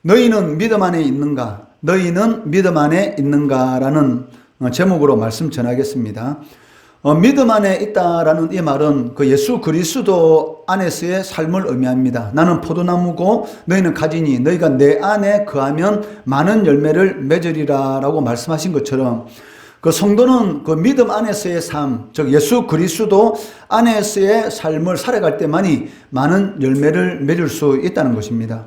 너희는 믿음 안에 있는가? 너희는 믿음 안에 있는가라는 제목으로 말씀 전하겠습니다. 믿음 안에 있다라는 이 말은 그 예수 그리스도 안에서의 삶을 의미합니다. 나는 포도나무고 너희는 가지니 너희가 내 안에 거하면 많은 열매를 맺으리라 라고 말씀하신 것처럼 그 성도는 그 믿음 안에서의 삶, 즉 예수 그리스도 안에서의 삶을 살아갈 때만이 많은 열매를 맺을 수 있다는 것입니다.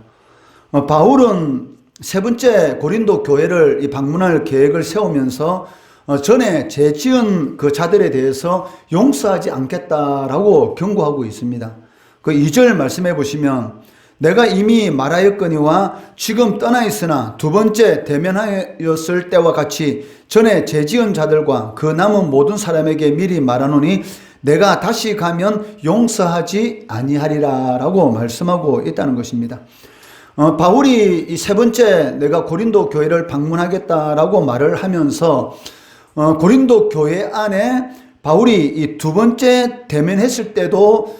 바울은 세 번째 고린도 교회를 방문할 계획을 세우면서 전에 죄 지은 그 자들에 대해서 용서하지 않겠다라고 경고하고 있습니다. 그 2절 말씀해 보시면 내가 이미 말하였거니와 지금 떠나 있으나 두 번째 대면하였을 때와 같이 전에 죄 지은 자들과 그 남은 모든 사람에게 미리 말하노니 내가 다시 가면 용서하지 아니하리라 라고 말씀하고 있다는 것입니다. 바울이 이 세 번째 내가 고린도 교회를 방문하겠다라고 말을 하면서 고린도 교회 안에 바울이 이 두 번째 대면했을 때도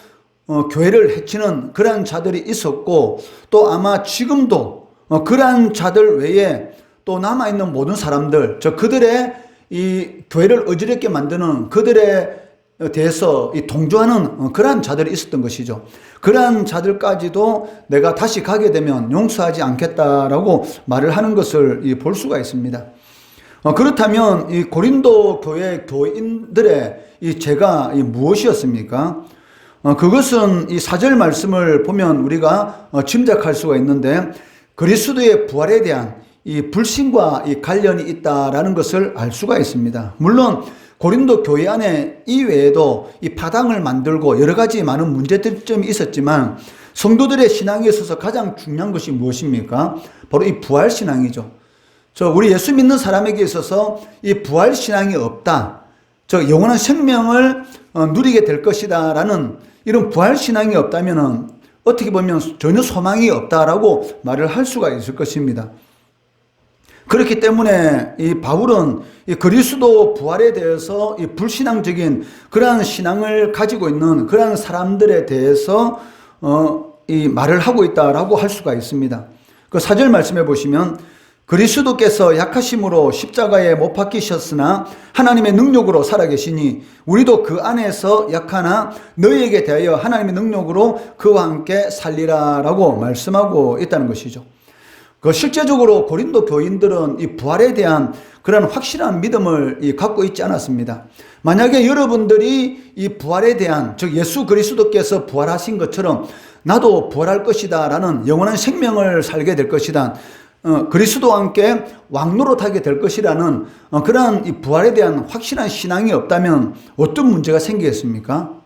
교회를 해치는 그러한 자들이 있었고 또 아마 지금도 그러한 자들 외에 또 남아있는 모든 사람들, 그들의 이 교회를 어지럽게 만드는 그들에 대해서 동조하는 그러한 자들이 있었던 것이죠. 그러한 자들까지도 내가 다시 가게 되면 용서하지 않겠다라고 말을 하는 것을 볼 수가 있습니다. 그렇다면 이 고린도 교회 교인들의 이 죄가 무엇이었습니까? 그것은 이 4절 말씀을 보면 우리가 짐작할 수가 있는데 그리스도의 부활에 대한 이 불신과 이 관련이 있다라는 것을 알 수가 있습니다. 물론 고린도 교회 안에 이외에도 이 파당을 만들고 여러 가지 많은 문제점이 있었지만 성도들의 신앙에 있어서 가장 중요한 것이 무엇입니까? 바로 이 부활 신앙이죠. 우리 예수 믿는 사람에게 있어서 이 부활 신앙이 없다. 영원한 생명을 누리게 될 것이다 라는 이런 부활 신앙이 없다면 어떻게 보면 전혀 소망이 없다라고 말을 할 수가 있을 것입니다. 그렇기 때문에 이 바울은 이 그리스도 부활에 대해서 이 불신앙적인 그러한 신앙을 가지고 있는 그러한 사람들에 대해서 이 말을 하고 있다라고 할 수가 있습니다. 그 4절 말씀해 보시면 그리스도께서 약하심으로 십자가에 못 박히셨으나 하나님의 능력으로 살아계시니 우리도 그 안에서 약하나 너희에게 대하여 하나님의 능력으로 그와 함께 살리라 라고 말씀하고 있다는 것이죠. 실제적으로 고린도 교인들은 이 부활에 대한 그런 확실한 믿음을 갖고 있지 않았습니다. 만약에 여러분들이 이 부활에 대한, 즉 예수 그리스도께서 부활하신 것처럼 나도 부활할 것이다 라는 영원한 생명을 살게 될 것이다, 그리스도와 함께 왕노릇하게 될 것이라는 그러한 이 부활에 대한 확실한 신앙이 없다면 어떤 문제가 생기겠습니까?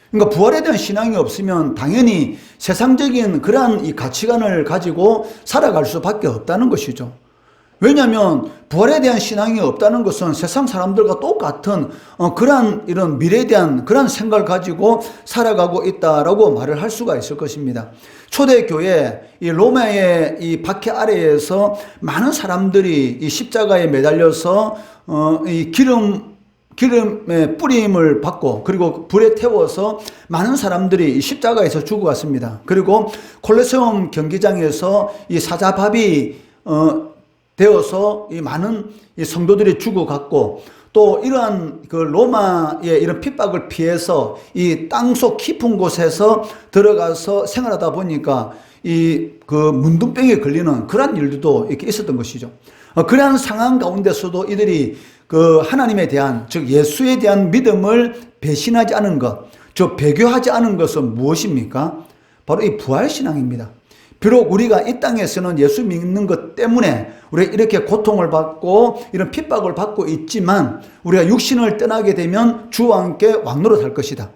그러니까 부활에 대한 신앙이 없으면 당연히 세상적인 그러한 이 가치관을 가지고 살아갈 수밖에 없다는 것이죠. 왜냐하면 부활에 대한 신앙이 없다는 것은 세상 사람들과 똑같은 그러한 이런 미래에 대한 그러한 생각을 가지고 살아가고 있다라고 말을 할 수가 있을 것입니다. 초대교회 이 로마의 이 박해 아래에서 많은 사람들이 이 십자가에 매달려서 이 기름의 뿌림을 받고 그리고 불에 태워서 많은 사람들이 십자가에서 죽어갔습니다. 그리고 콜로세움 경기장에서 이 사자밥이 되어서 이 많은 이 성도들이 죽어갔고 또 이러한 그 로마의 이런 핍박을 피해서 이 땅속 깊은 곳에서 들어가서 생활하다 보니까 이 그 문둥병에 걸리는 그런 일들도 이렇게 있었던 것이죠. 그러한 상황 가운데서도 이들이 그 하나님에 대한, 즉 예수에 대한 믿음을 배신하지 않은 것, 배교하지 않은 것은 무엇입니까? 바로 이 부활신앙입니다. 비록 우리가 이 땅에서는 예수 믿는 것 때문에 우리가 이렇게 고통을 받고 이런 핍박을 받고 있지만 우리가 육신을 떠나게 되면 주와 함께 왕노릇할 것이다.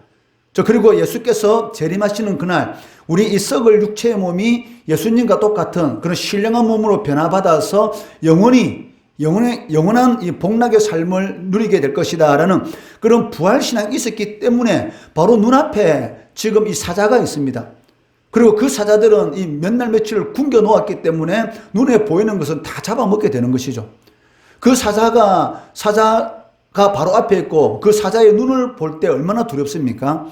그리고 예수께서 재림하시는 그날 우리 이 썩을 육체의 몸이 예수님과 똑같은 그런 신령한 몸으로 변화받아서 영원한 이 복락의 삶을 누리게 될 것이다 라는 그런 부활신앙이 있었기 때문에 바로 눈앞에 지금 이 사자가 있습니다. 그리고 그 사자들은 이 몇 날 며칠을 굶겨 놓았기 때문에 눈에 보이는 것은 다 잡아먹게 되는 것이죠. 그 사자가 바로 앞에 있고 그 사자의 눈을 볼 때 얼마나 두렵습니까?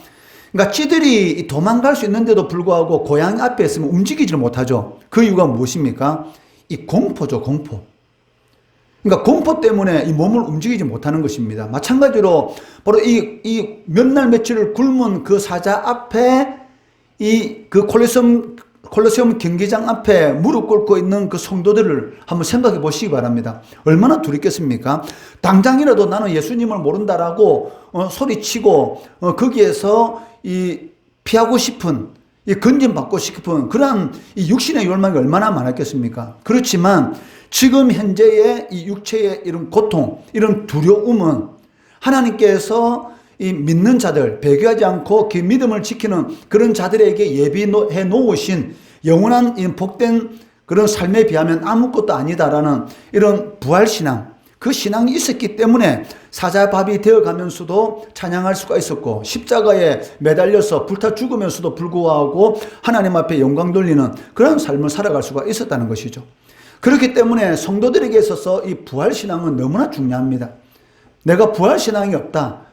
그러니까 쥐들이 도망갈 수 있는데도 불구하고 고양이 앞에 있으면 움직이지를 못하죠. 그 이유가 무엇입니까? 이 공포죠, 공포. 그러니까 공포 때문에 이 몸을 움직이지 못하는 것입니다. 마찬가지로 바로 이 몇 날 며칠을 굶은 그 사자 앞에 그 콜로세움 경기장 앞에 무릎 꿇고 있는 그 성도들을 한번 생각해 보시기 바랍니다. 얼마나 두렵겠습니까? 당장이라도 나는 예수님을 모른다라고 소리치고 거기에서 피하고 싶은, 건진받고 싶은 그러한 이 육신의 욕망이 얼마나 많았겠습니까? 그렇지만 지금 현재의 이 육체의 이런 고통, 이런 두려움은 하나님께서 이 믿는 자들, 배교하지 않고 그 믿음을 지키는 그런 자들에게 예비해 놓으신 영원한 복된 그런 삶에 비하면 아무것도 아니다라는 이런 부활신앙, 그 신앙이 있었기 때문에 사자밥이 되어가면서도 찬양할 수가 있었고, 십자가에 매달려서 불타 죽으면서도 불구하고 하나님 앞에 영광 돌리는 그런 삶을 살아갈 수가 있었다는 것이죠. 그렇기 때문에 성도들에게 있어서 이 부활신앙은 너무나 중요합니다. 내가 부활신앙이 없다,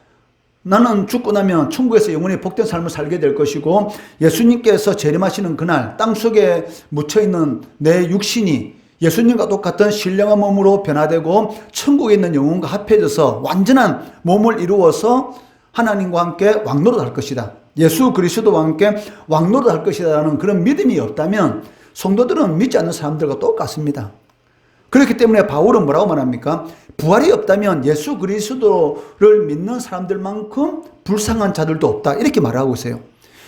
나는 죽고 나면 천국에서 영원히 복된 삶을 살게 될 것이고, 예수님께서 재림하시는 그날 땅속에 묻혀있는 내 육신이 예수님과 똑같은 신령한 몸으로 변화되고 천국에 있는 영혼과 합해져서 완전한 몸을 이루어서 하나님과 함께 왕노릇할 것이다, 예수 그리스도와 함께 왕노릇할 것이다라는 그런 믿음이 없다면 성도들은 믿지 않는 사람들과 똑같습니다. 그렇기 때문에 바울은 뭐라고 말합니까? 부활이 없다면 예수 그리스도를 믿는 사람들만큼 불쌍한 자들도 없다, 이렇게 말하고 있어요.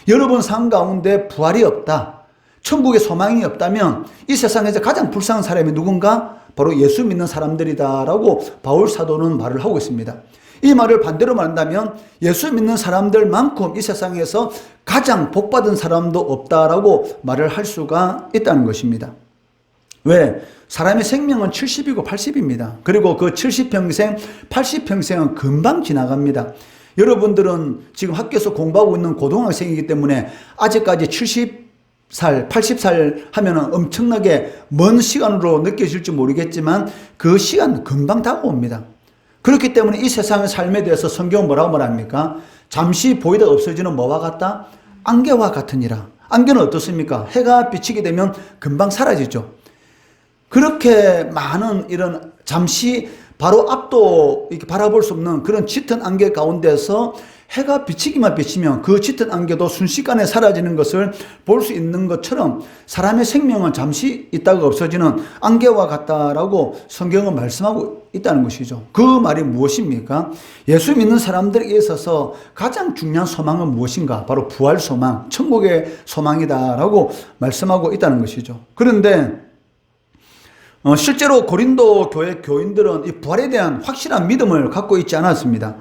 여러분 삶 가운데 부활이 없다, 천국의 소망이 없다면 이 세상에서 가장 불쌍한 사람이 누군가? 바로 예수 믿는 사람들이다라고 바울 사도는 말을 하고 있습니다. 이 말을 반대로 말한다면 예수 믿는 사람들만큼 이 세상에서 가장 복받은 사람도 없다라고 말을 할 수가 있다는 것입니다. 왜? 사람의 생명은 70이고 80입니다. 그리고 그 70평생, 80평생은 금방 지나갑니다. 여러분들은 지금 학교에서 공부하고 있는 고등학생이기 때문에 아직까지 70살, 80살 하면 엄청나게 먼 시간으로 느껴질지 모르겠지만 그 시간 금방 다가옵니다. 그렇기 때문에 이 세상의 삶에 대해서 성경은 뭐라고 말합니까? 잠시 보이다 없어지는 뭐와 같다? 안개와 같으니라. 안개는 어떻습니까? 해가 비치게 되면 금방 사라지죠. 그렇게 많은 이런 잠시 바로 앞도 이렇게 바라볼 수 없는 그런 짙은 안개 가운데서 해가 비치기만 비치면 그 짙은 안개도 순식간에 사라지는 것을 볼 수 있는 것처럼 사람의 생명은 잠시 있다가 없어지는 안개와 같다라고 성경은 말씀하고 있다는 것이죠. 그 말이 무엇입니까? 예수 믿는 사람들에게 있어서 가장 중요한 소망은 무엇인가? 바로 부활 소망, 천국의 소망이다라고 말씀하고 있다는 것이죠. 그런데 실제로 고린도 교회 교인들은 이 부활에 대한 확실한 믿음을 갖고 있지 않았습니다.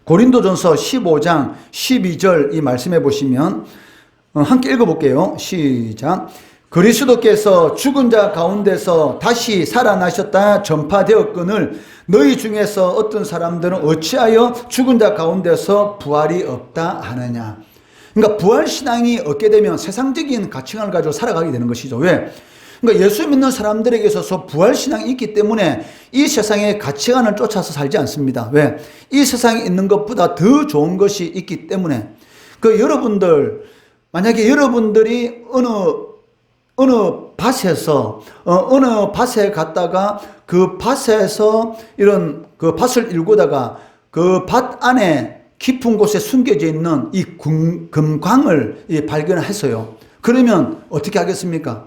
고린도전서 15장 12절 이 말씀해 보시면 함께 읽어볼게요. 시작. 그리스도께서 죽은 자 가운데서 다시 살아나셨다 전파되었거늘 너희 중에서 어떤 사람들은 어찌하여 죽은 자 가운데서 부활이 없다 하느냐. 그러니까 부활신앙이 얻게 되면 세상적인 가치관을 가지고 살아가게 되는 것이죠. 왜? 그러니까 예수 믿는 사람들에게 있어서 부활신앙이 있기 때문에 이 세상의 가치관을 쫓아서 살지 않습니다. 왜? 이 세상에 있는 것보다 더 좋은 것이 있기 때문에. 여러분들, 만약에 여러분들이 어느 밭에서, 어느 밭에 갔다가 그 밭에서 이런 그 밭을 일구다가 그 밭 안에 깊은 곳에 숨겨져 있는 이 금광을 발견했어요. 그러면 어떻게 하겠습니까?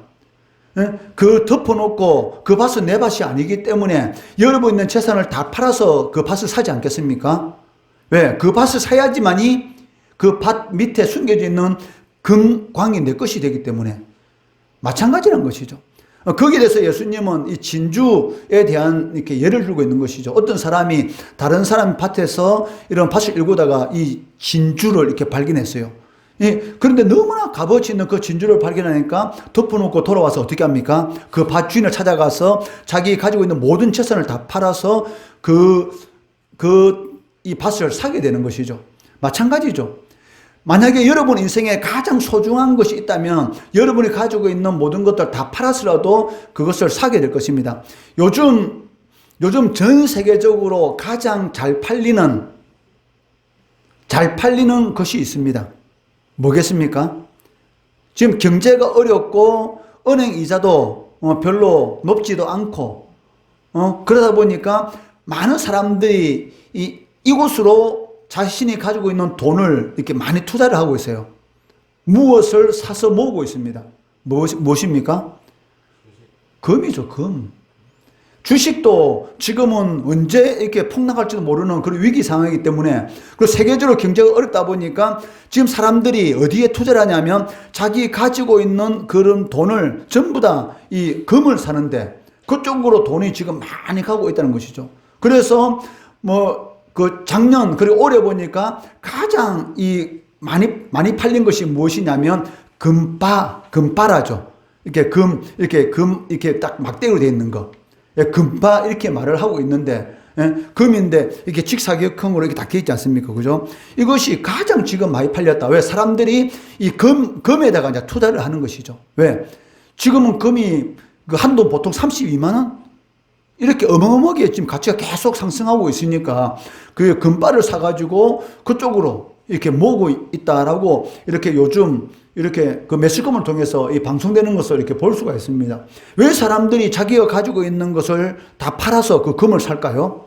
그 덮어놓고 그 밭은 내 밭이 아니기 때문에 여러분 있는 재산을 다 팔아서 그 밭을 사지 않겠습니까? 왜? 그 밭을 사야지만이 그 밭 밑에 숨겨져 있는 금광이 내 것이 되기 때문에 마찬가지란 것이죠. 거기에 대해서 예수님은 이 진주에 대한 이렇게 예를 들고 있는 것이죠. 어떤 사람이 다른 사람 밭에서 이런 밭을 일구다가 이 진주를 이렇게 발견했어요. 그런데 너무나 값어치 있는 그 진주를 발견하니까 덮어놓고 돌아와서 어떻게 합니까? 그 밭 주인을 찾아가서 자기 가지고 있는 모든 재산을 다 팔아서 이 밭을 사게 되는 것이죠. 마찬가지죠. 만약에 여러분 인생에 가장 소중한 것이 있다면 여러분이 가지고 있는 모든 것들 다 팔아서라도 그것을 사게 될 것입니다. 요즘 전 세계적으로 가장 잘 팔리는 것이 있습니다. 뭐겠습니까? 지금 경제가 어렵고 은행 이자도 별로 높지도 않고 그러다 보니까 많은 사람들이 이곳으로 자신이 가지고 있는 돈을 이렇게 많이 투자를 하고 있어요. 무엇을 사서 모으고 있습니다. 무엇입니까? 금이죠, 금. 주식도 지금은 언제 이렇게 폭락할지도 모르는 그런 위기 상황이기 때문에, 그리고 세계적으로 경제가 어렵다 보니까 지금 사람들이 어디에 투자를 하냐면 자기 가지고 있는 그런 돈을 전부 다 이 금을 사는데 그쪽으로 돈이 지금 많이 가고 있다는 것이죠. 그래서 그 작년 그리고 올해 보니까 가장 많이 팔린 것이 무엇이냐면 금바라죠. 이렇게 딱 막대기로 되어 있는 거. 금파 이렇게 말을 하고 있는데, 금인데 이렇게 직사각형으로 이렇게 닦여 있지 않습니까? 그죠? 이것이 가장 지금 많이 팔렸다. 왜? 사람들이 이 금에다가 이제 투자를 하는 것이죠. 왜? 지금은 금이 그 한돈 보통 32만 원? 이렇게 어마어마하게 지금 가치가 계속 상승하고 있으니까 그 금바를 사가지고 그쪽으로 이렇게 모으고 있다라고 이렇게 요즘 이렇게 그 매스컴을 통해서 이 방송되는 것을 이렇게 볼 수가 있습니다. 왜 사람들이 자기가 가지고 있는 것을 다 팔아서 그 금을 살까요?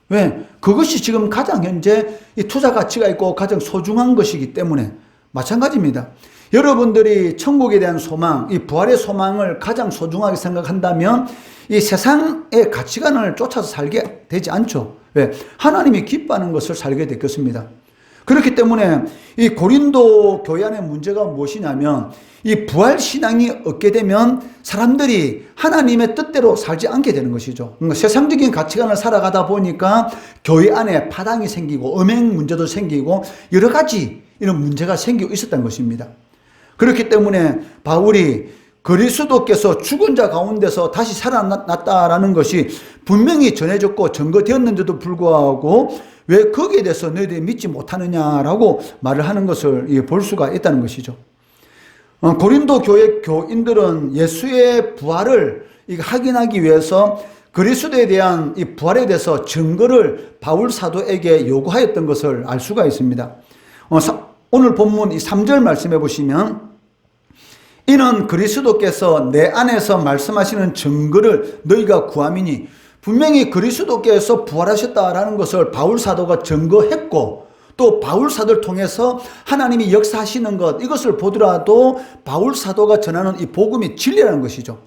왜? 그것이 지금 가장 현재 이 투자 가치가 있고 가장 소중한 것이기 때문에 마찬가지입니다. 여러분들이 천국에 대한 소망, 이 부활의 소망을 가장 소중하게 생각한다면 이 세상의 가치관을 쫓아서 살게 되지 않죠. 왜? 하나님이 기뻐하는 것을 살게 되겠습니다. 그렇기 때문에 이 고린도 교회 안의 문제가 무엇이냐면 이 부활 신앙이 없게 되면 사람들이 하나님의 뜻대로 살지 않게 되는 것이죠. 그러니까 세상적인 가치관을 살아가다 보니까 교회 안에 파당이 생기고 음행 문제도 생기고 여러 가지 이런 문제가 생기고 있었던 것입니다. 그렇기 때문에 바울이 그리스도께서 죽은 자 가운데서 다시 살아났다라는 것이 분명히 전해졌고 증거되었는데도 불구하고 왜 거기에 대해서 너희들이 믿지 못하느냐라고 말을 하는 것을 볼 수가 있다는 것이죠. 고린도 교회 교인들은 예수의 부활을 확인하기 위해서 그리스도에 대한 이 부활에 대해서 증거를 바울 사도에게 요구하였던 것을 알 수가 있습니다. 오늘 본문 이 3절 말씀해 보시면 이는 그리스도께서 내 안에서 말씀하시는 증거를 너희가 구함이니, 분명히 그리스도께서 부활하셨다라는 것을 바울 사도가 증거했고 또 바울 사도를 통해서 하나님이 역사하시는 것, 이것을 보더라도 바울 사도가 전하는 이 복음이 진리라는 것이죠.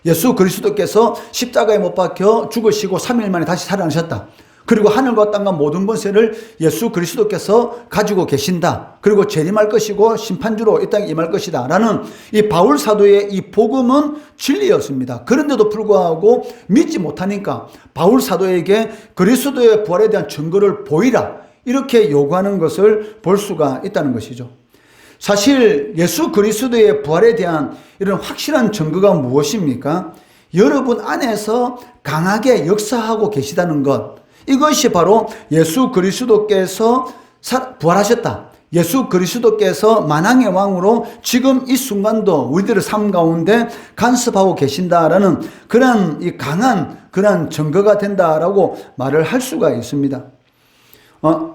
예수 그리스도께서 십자가에 못 박혀 죽으시고 3일 만에 다시 살아나셨다. 그리고 하늘과 땅과 모든 권세를 예수 그리스도께서 가지고 계신다. 그리고 재림할 것이고 심판주로 이 땅에 임할 것이다. 라는 이 바울 사도의 이 복음은 진리였습니다. 그런데도 불구하고 믿지 못하니까 바울 사도에게 그리스도의 부활에 대한 증거를 보이라, 이렇게 요구하는 것을 볼 수가 있다는 것이죠. 사실 예수 그리스도의 부활에 대한 이런 확실한 증거가 무엇입니까? 여러분 안에서 강하게 역사하고 계시다는 것, 이것이 바로 예수 그리스도께서 부활하셨다. 예수 그리스도께서 만왕의 왕으로 지금 이 순간도 우리들의 삶 가운데 간섭하고 계신다라는 그런 이 강한 그런 증거가 된다라고 말을 할 수가 있습니다.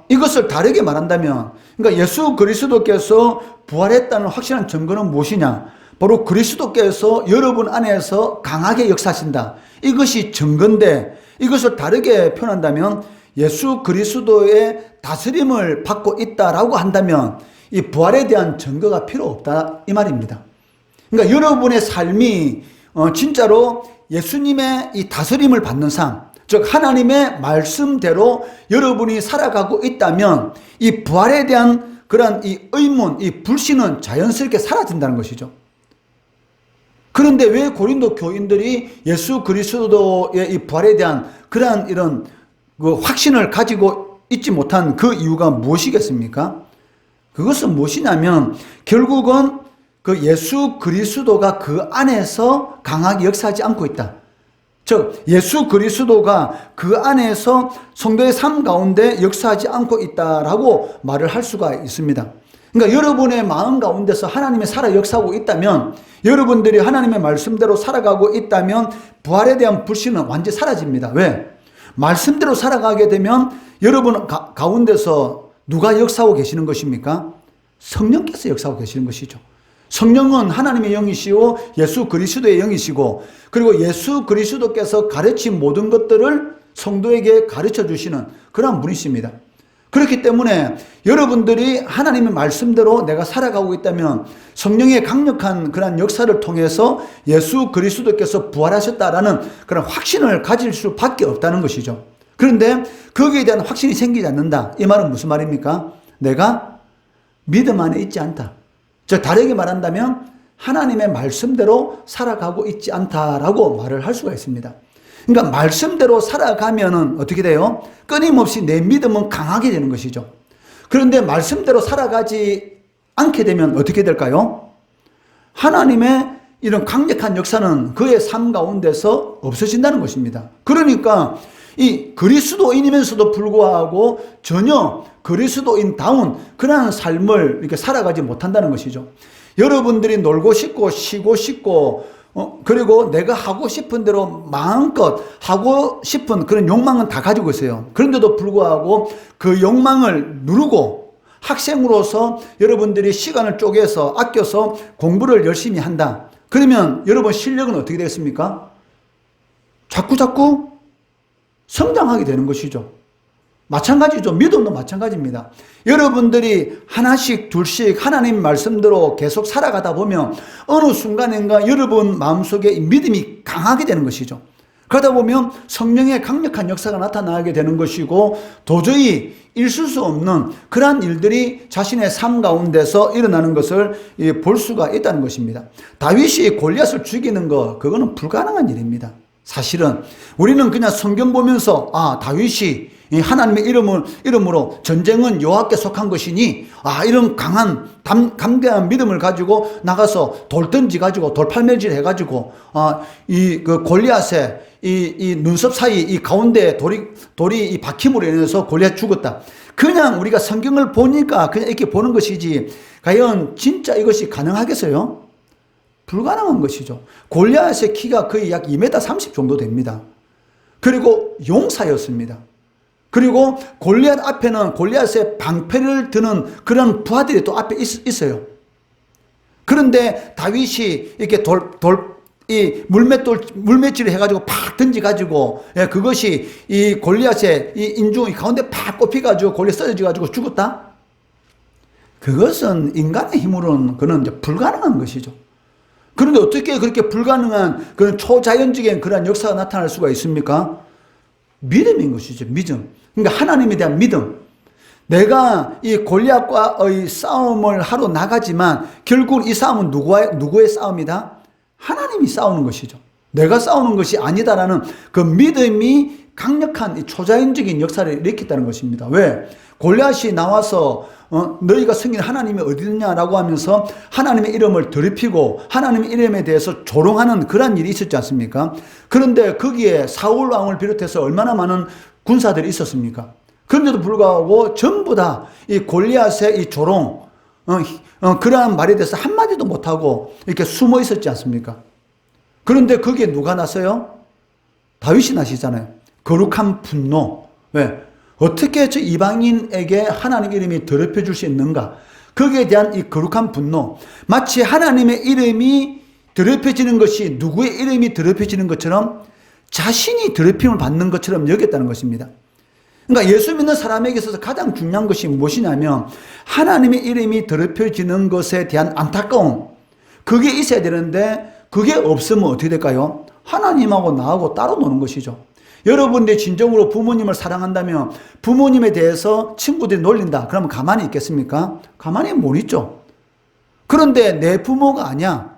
이것을 다르게 말한다면, 그러니까 예수 그리스도께서 부활했다는 확실한 증거는 무엇이냐? 바로 그리스도께서 여러분 안에서 강하게 역사하신다. 이것이 증거인데, 이것을 다르게 표현한다면 예수 그리스도의 다스림을 받고 있다라고 한다면 이 부활에 대한 증거가 필요 없다, 이 말입니다. 그러니까 여러분의 삶이 진짜로 예수님의 이 다스림을 받는 삶, 즉 하나님의 말씀대로 여러분이 살아가고 있다면 이 부활에 대한 그런 이 의문, 이 불신은 자연스럽게 사라진다는 것이죠. 그런데 왜 고린도 교인들이 예수 그리스도의 이 부활에 대한 그러한 이런 그 확신을 가지고 있지 못한 그 이유가 무엇이겠습니까? 그것은 무엇이냐면 결국은 그 예수 그리스도가 그 안에서 강하게 역사하지 않고 있다. 즉 예수 그리스도가 그 안에서 성도의 삶 가운데 역사하지 않고 있다라고 말을 할 수가 있습니다. 그러니까 여러분의 마음 가운데서 하나님이 살아 역사하고 있다면, 여러분들이 하나님의 말씀대로 살아가고 있다면 부활에 대한 불신은 완전히 사라집니다. 왜? 말씀대로 살아가게 되면 여러분 가운데서 누가 역사하고 계시는 것입니까? 성령께서 역사하고 계시는 것이죠. 성령은 하나님의 영이시오 예수 그리스도의 영이시고, 그리고 예수 그리스도께서 가르친 모든 것들을 성도에게 가르쳐 주시는 그러한 분이십니다. 그렇기 때문에 여러분들이 하나님의 말씀대로 내가 살아가고 있다면 성령의 강력한 그런 역사를 통해서 예수 그리스도께서 부활하셨다라는 그런 확신을 가질 수밖에 없다는 것이죠. 그런데 거기에 대한 확신이 생기지 않는다. 이 말은 무슨 말입니까? 내가 믿음 안에 있지 않다. 즉 다르게 말한다면 하나님의 말씀대로 살아가고 있지 않다라고 말을 할 수가 있습니다. 그러니까 말씀대로 살아가면은 어떻게 돼요? 끊임없이 내 믿음은 강하게 되는 것이죠. 그런데 말씀대로 살아가지 않게 되면 어떻게 될까요? 하나님의 이런 강력한 역사는 그의 삶 가운데서 없어진다는 것입니다. 그러니까 이 그리스도인이면서도 불구하고 전혀 그리스도인다운 그러한 삶을 이렇게 살아가지 못한다는 것이죠. 여러분들이 놀고 싶고 쉬고 싶고 그리고 내가 하고 싶은 대로 마음껏 하고 싶은 그런 욕망은 다 가지고 있어요. 그런데도 불구하고 그 욕망을 누르고 학생으로서 여러분들이 시간을 쪼개서 아껴서 공부를 열심히 한다. 그러면 여러분 실력은 어떻게 되겠습니까? 자꾸 성장하게 되는 것이죠. 마찬가지죠. 믿음도 마찬가지입니다. 여러분들이 하나씩 둘씩 하나님 말씀대로 계속 살아가다 보면 어느 순간인가 여러분 마음속에 믿음이 강하게 되는 것이죠. 그러다 보면 성령의 강력한 역사가 나타나게 되는 것이고 도저히 있을 수 없는 그러한 일들이 자신의 삶 가운데서 일어나는 것을 볼 수가 있다는 것입니다. 다윗이 골리앗을 죽이는 거 그거는 불가능한 일입니다. 사실은 우리는 그냥 성경 보면서 다윗이 하나님의 이름으로 전쟁은 여호와께 속한 것이니 이런 강한 담대한 믿음을 가지고 나가서 돌 던지 가지고 돌팔매질 해가지고 그 골리앗의 이 눈썹 사이 이 가운데 돌이 이 박힘으로 인해서 골리앗 죽었다. 그냥 우리가 성경을 보니까 그냥 이렇게 보는 것이지 과연 진짜 이것이 가능하겠어요? 불가능한 것이죠. 골리앗의 키가 거의 약 2m 30 정도 됩니다. 그리고 용사였습니다. 그리고 골리앗 앞에는 골리앗의 방패를 드는 그런 부하들이 또 앞에 있어요. 그런데 다윗이 이렇게 물맷질을 해가지고 팍 던져가지고, 그것이 이 골리앗의 이 인중이 가운데 팍 꼽혀가지고 골리앗 쓰러져가지고 죽었다? 그것은 인간의 힘으로는 그건 이제 불가능한 것이죠. 그런데 어떻게 그렇게 불가능한 그런 초자연적인 그런 역사가 나타날 수가 있습니까? 믿음인 것이죠. 믿음. 그러니까 하나님에 대한 믿음. 내가 이 골리앗과의 싸움을 하러 나가지만 결국 이 싸움은 누구의 싸움이다? 하나님이 싸우는 것이죠. 내가 싸우는 것이 아니다라는 그 믿음이 강력한 이 초자연적인 역사를 일으켰다는 것입니다. 왜? 골리앗이 나와서 너희가 섬기는 하나님이 어디 있느냐라고 하면서 하나님의 이름을 더럽히고 하나님의 이름에 대해서 조롱하는 그런 일이 있었지 않습니까? 그런데 거기에 사울 왕을 비롯해서 얼마나 많은 군사들이 있었습니까? 그런데도 불구하고 전부 다 이 골리앗의 이 조롱, 그러한 말에 대해서 한마디도 못하고 이렇게 숨어 있었지 않습니까? 그런데 거기에 누가 났어요? 다윗이 나시잖아요. 거룩한 분노. 왜? 어떻게 저 이방인에게 하나님 이름이 더럽혀질 수 있는가? 거기에 대한 이 거룩한 분노. 마치 하나님의 이름이 더럽혀지는 것이 누구의 이름이 더럽혀지는 것처럼 자신이 더럽힘을 받는 것처럼 여겼다는 것입니다. 그러니까 예수 믿는 사람에게 있어서 가장 중요한 것이 무엇이냐면 하나님의 이름이 더럽혀지는 것에 대한 안타까움. 그게 있어야 되는데 그게 없으면 어떻게 될까요? 하나님하고 나하고 따로 노는 것이죠. 여러분들이 진정으로 부모님을 사랑한다면 부모님에 대해서 친구들이 놀린다. 그러면 가만히 있겠습니까? 가만히 못 있죠. 그런데 내 부모가 아니야.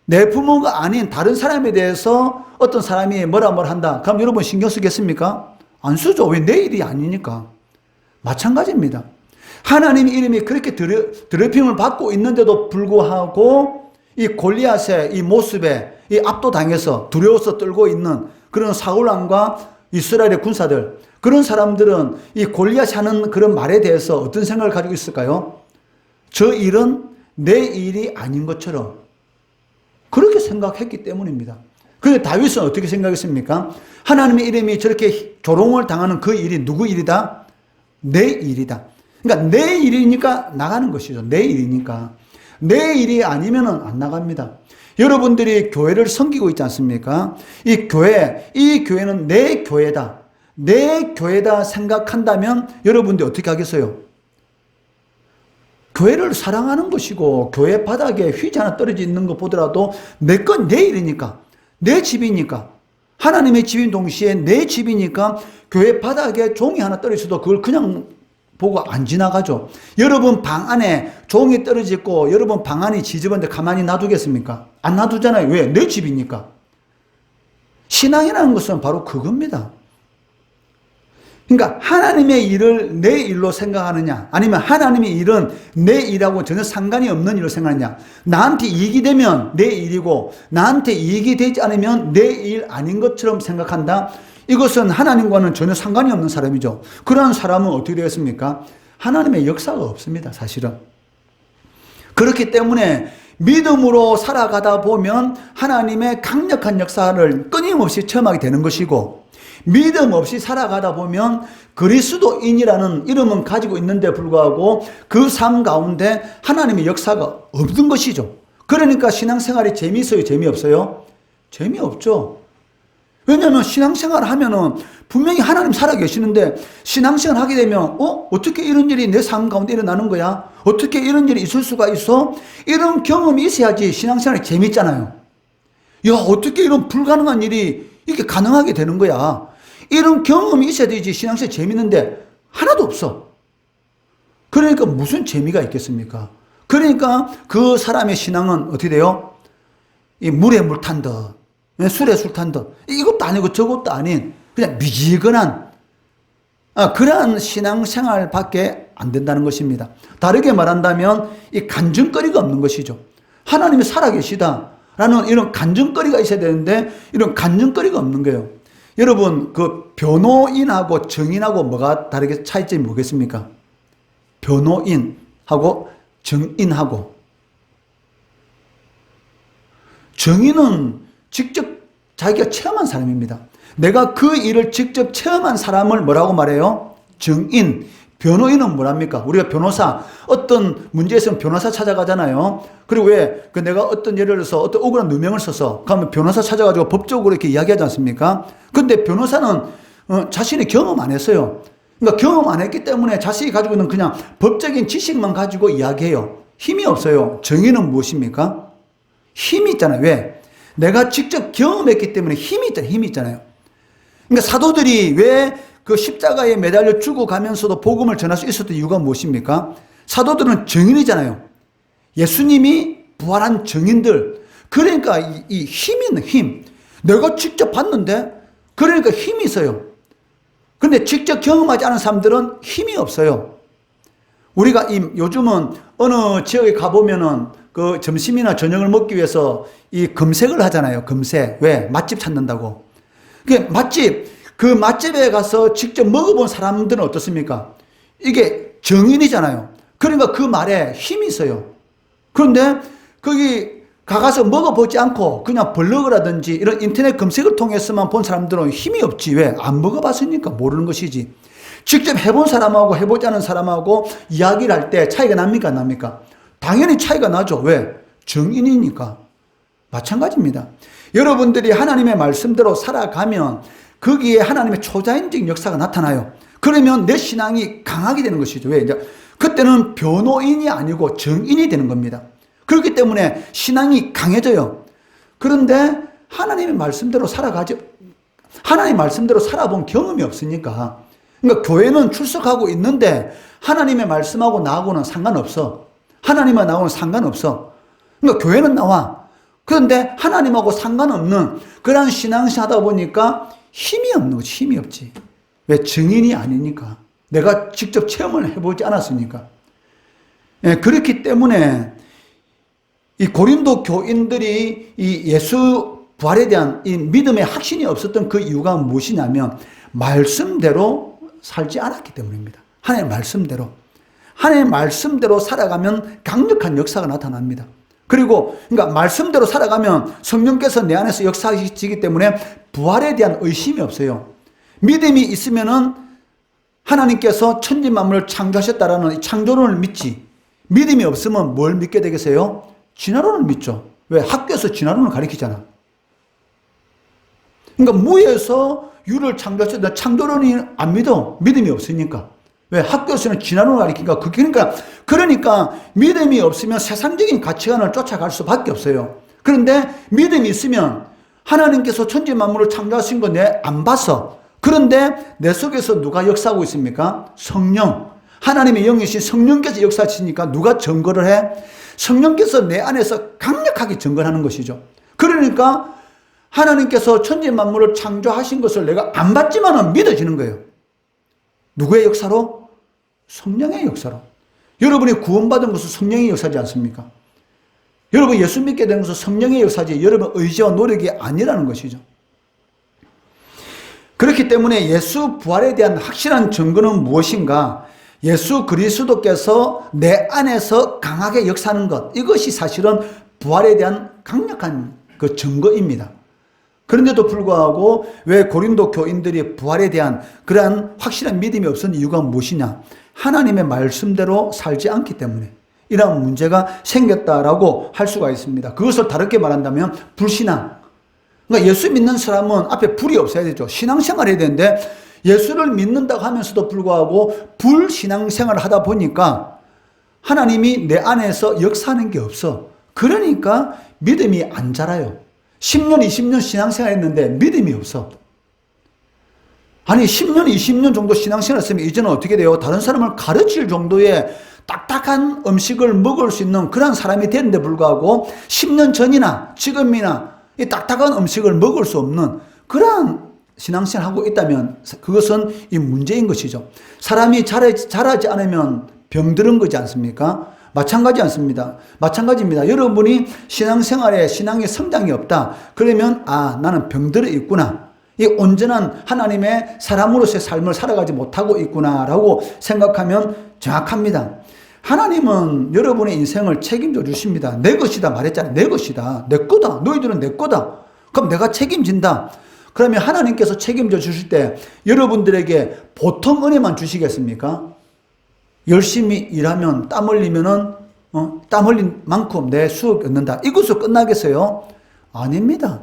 내 부모가 아닌 다른 사람에 대해서 어떤 사람이 뭐라 한다. 그럼 여러분 신경 쓰겠습니까? 안 쓰죠. 왜 내 일이 아니니까. 마찬가지입니다. 하나님의 이름이 그렇게 더럽힘을 받고 있는데도 불구하고 이 골리앗의 이 모습에 이 압도당해서 두려워서 떨고 있는 그런 사울왕과 이스라엘의 군사들, 그런 사람들은 이 골리앗이 하는 그런 말에 대해서 어떤 생각을 가지고 있을까요? 저 일은 내 일이 아닌 것처럼 그렇게 생각했기 때문입니다. 그런데 다윗은 어떻게 생각했습니까? 하나님의 이름이 저렇게 조롱을 당하는 그 일이 누구 일이다? 내 일이다. 그러니까 내 일이니까 나가는 것이죠. 내 일이니까. 내 일이 아니면은 안 나갑니다. 여러분들이 교회를 섬기고 있지 않습니까? 이 교회는 내 교회다. 내 교회다 생각한다면 여러분들이 어떻게 하겠어요? 교회를 사랑하는 것이고 교회 바닥에 휘지 하나 떨어져 있는 것 보더라도 내 건 내 일이니까, 내 집이니까, 하나님의 집인 동시에 내 집이니까 교회 바닥에 종이 하나 떨어져도 그걸 그냥 보고 안 지나가죠. 여러분 방 안에 종이 떨어져 있고 여러분 방 안이 지저분한데 가만히 놔두겠습니까? 안 놔두잖아요. 왜? 내 집이니까. 신앙이라는 것은 바로 그겁니다. 그러니까 하나님의 일을 내 일로 생각하느냐, 아니면 하나님의 일은 내 일하고 전혀 상관이 없는 일로 생각하느냐. 나한테 이익이 되면 내 일이고 나한테 이익이 되지 않으면 내 일 아닌 것처럼 생각한다. 이것은 하나님과는 전혀 상관이 없는 사람이죠. 그러한 사람은 어떻게 되겠습니까? 하나님의 역사가 없습니다, 사실은. 그렇기 때문에 믿음으로 살아가다 보면 하나님의 강력한 역사를 끊임없이 체험하게 되는 것이고, 믿음 없이 살아가다 보면 그리스도인이라는 이름은 가지고 있는데 불구하고 그 삶 가운데 하나님의 역사가 없는 것이죠. 그러니까 신앙생활이 재미있어요? 재미없어요? 재미없죠. 왜냐하면 신앙생활을 하면은 분명히 하나님 살아계시는데 신앙생활을 하게 되면 어떻게 이런 일이 내 삶 가운데 일어나는 거야? 어떻게 이런 일이 있을 수가 있어? 이런 경험이 있어야지 신앙생활이 재밌잖아요. 야, 어떻게 이런 불가능한 일이 이렇게 가능하게 되는 거야? 이런 경험이 있어야 되지 신앙생활이 재밌는데 하나도 없어. 그러니까 무슨 재미가 있겠습니까? 그러니까 그 사람의 신앙은 어떻게 돼요? 이 물에 물 탄 듯, 술에 술 탄 듯, 이것도 아니고 저것도 아닌 그냥 미지근한 그러한 신앙생활밖에 안 된다는 것입니다. 다르게 말한다면 이 간증거리가 없는 것이죠. 하나님이 살아계시다라는 이런 간증거리가 있어야 되는데 이런 간증거리가 없는 거예요. 여러분, 그 변호인하고 정인하고 뭐가 다르게 차이점이 뭐겠습니까? 변호인하고 정인하고. 정인은 직접 자기가 체험한 사람입니다. 내가 그 일을 직접 체험한 사람을 뭐라고 말해요? 정인. 변호인은 뭐랍니까? 우리가 변호사, 어떤 문제에 있으면 변호사 찾아가잖아요. 그리고 왜? 내가 어떤 예를 들어서 어떤 억울한 누명을 써서 그러면 변호사 찾아가지고 법적으로 이렇게 이야기하지 않습니까? 근데 변호사는 자신이 경험 안 했어요. 그러니까 경험 안 했기 때문에 자신이 가지고 있는 그냥 법적인 지식만 가지고 이야기해요. 힘이 없어요. 정의는 무엇입니까? 힘이 있잖아요. 왜? 내가 직접 경험했기 때문에 힘이 있잖아요. 그러니까 사도들이 왜 그 십자가에 매달려 죽어가면서도 복음을 전할 수 있었던 이유가 무엇입니까? 사도들은 증인이잖아요. 예수님이 부활한 증인들. 그러니까 이 힘이 있는 힘. 내가 직접 봤는데 그러니까 힘이 있어요. 근데 직접 경험하지 않은 사람들은 힘이 없어요. 우리가 요즘은 어느 지역에 가보면은 그 점심이나 저녁을 먹기 위해서 이 검색을 하잖아요. 검색. 왜? 맛집 찾는다고. 그 맛집에 가서 직접 먹어본 사람들은 어떻습니까? 이게 정인이잖아요. 그러니까 그 말에 힘이 있어요. 그런데 거기 가서 먹어보지 않고 그냥 블로그라든지 이런 인터넷 검색을 통해서만 본 사람들은 힘이 없지. 왜? 안 먹어봤으니까 모르는 것이지. 직접 해본 사람하고 해보지 않은 사람하고 이야기를 할 때 차이가 납니까? 안 납니까? 당연히 차이가 나죠. 왜? 정인이니까. 마찬가지입니다. 여러분들이 하나님의 말씀대로 살아가면 거기에 하나님의 초자연적인 역사가 나타나요. 그러면 내 신앙이 강하게 되는 것이죠. 왜? 이제 그때는 변호인이 아니고 정인이 되는 겁니다. 그렇기 때문에 신앙이 강해져요. 그런데 하나님의 말씀대로 하나님의 말씀대로 살아본 경험이 없으니까. 그러니까 교회는 출석하고 있는데 하나님의 말씀하고 나하고는 상관없어. 하나님과 나하고는 상관없어. 그러니까 교회는 나와. 그런데 하나님하고 상관없는 그런 신앙생활 하다 보니까 힘이 없는 거지. 힘이 없지. 왜? 증인이 아니니까. 내가 직접 체험을 해보지 않았으니까. 그렇기 때문에 이 고린도 교인들이 이 예수 부활에 대한 이 믿음의 확신이 없었던 그 이유가 무엇이냐면 말씀대로 살지 않았기 때문입니다. 하나님의 말씀대로. 하나님의 말씀대로 살아가면 강력한 역사가 나타납니다. 그리고 그러니까 말씀대로 살아가면 성령께서 내 안에서 역사하시기 때문에 부활에 대한 의심이 없어요. 믿음이 있으면은 하나님께서 천지 만물을 창조하셨다라는 이 창조론을 믿지, 믿음이 없으면 뭘 믿게 되겠어요? 진화론을 믿죠. 왜? 학교에서 진화론을 가르치잖아. 그러니까 무에서 유를 창조하셨다. 창조론이 안 믿어. 믿음이 없으니까. 왜? 학교에서는 진화론을 가르치니까. 그러니까 믿음이 없으면 세상적인 가치관을 쫓아갈 수밖에 없어요. 그런데 믿음이 있으면 하나님께서 천지 만물을 창조하신 거 내 안 봤어. 그런데 내 속에서 누가 역사하고 있습니까? 성령. 하나님의 영이신 성령께서 역사하시니까 누가 증거를 해? 성령께서 내 안에서 강력하게 증거하는 것이죠. 그러니까 하나님께서 천지 만물을 창조하신 것을 내가 안 봤지만은 믿어지는 거예요. 누구의 역사로? 성령의 역사로. 여러분이 구원받은 것은 성령의 역사지 않습니까? 여러분 예수 믿게 된 것은 성령의 역사지 여러분 의지와 노력이 아니라는 것이죠. 그렇기 때문에 예수 부활에 대한 확실한 증거는 무엇인가? 예수 그리스도께서 내 안에서 강하게 역사하는 것, 이것이 사실은 부활에 대한 강력한 그 증거입니다. 그런데도 불구하고 왜 고린도 교인들이 부활에 대한 그러한 확실한 믿음이 없은 이유가 무엇이냐? 하나님의 말씀대로 살지 않기 때문에 이러한 문제가 생겼다라고 할 수가 있습니다. 그것을 다르게 말한다면 불신앙. 그러니까 예수 믿는 사람은 앞에 불이 없어야 되죠. 신앙생활 해야 되는데 예수를 믿는다고 하면서도 불구하고 불신앙생활을 하다 보니까 하나님이 내 안에서 역사하는 게 없어. 그러니까 믿음이 안 자라요. 10년, 20년 신앙생활 했는데 믿음이 없어. 아니 10년, 20년 정도 신앙생활 했으면 이제는 어떻게 돼요? 다른 사람을 가르칠 정도의 딱딱한 음식을 먹을 수 있는 그런 사람이 되는데 불구하고 10년 전이나 지금이나 이 딱딱한 음식을 먹을 수 없는 그런 신앙생활을 하고 있다면 그것은 이 문제인 것이죠. 사람이 자라지 않으면 병들은 거지 않습니까? 마찬가지 않습니다. 마찬가지입니다. 여러분이 신앙생활에 신앙의 성장이 없다. 그러면 나는 병들어 있구나. 이 온전한 하나님의 사람으로서의 삶을 살아가지 못하고 있구나라고 생각하면 정확합니다. 하나님은 여러분의 인생을 책임져 주십니다. 내 것이다 말했잖아요. 내 것이다. 내 거다. 너희들은 내 거다. 그럼 내가 책임진다. 그러면 하나님께서 책임져 주실 때 여러분들에게 보통 은혜만 주시겠습니까? 열심히 일하면 땀 흘리면은 땀 흘린 만큼 내 수억 얻는다. 이것으로 끝나겠어요? 아닙니다.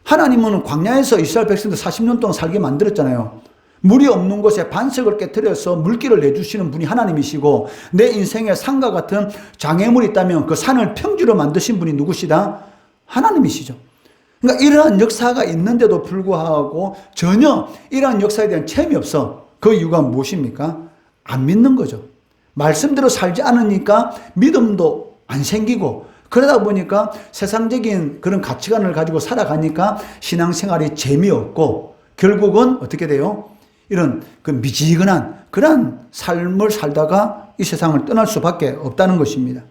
하나님은 광야에서 이스라엘 백성들 40년 동안 살게 만들었잖아요. 물이 없는 곳에 반석을 깨뜨려서 물길을 내주시는 분이 하나님이시고 내 인생에 산과 같은 장애물이 있다면 그 산을 평지로 만드신 분이 누구시다? 하나님이시죠. 그러니까 이러한 역사가 있는데도 불구하고 전혀 이러한 역사에 대한 체험이 없어. 그 이유가 무엇입니까? 안 믿는 거죠. 말씀대로 살지 않으니까 믿음도 안 생기고 그러다 보니까 세상적인 그런 가치관을 가지고 살아가니까 신앙생활이 재미없고 결국은 어떻게 돼요? 이런 그 미지근한 그런 삶을 살다가 이 세상을 떠날 수밖에 없다는 것입니다.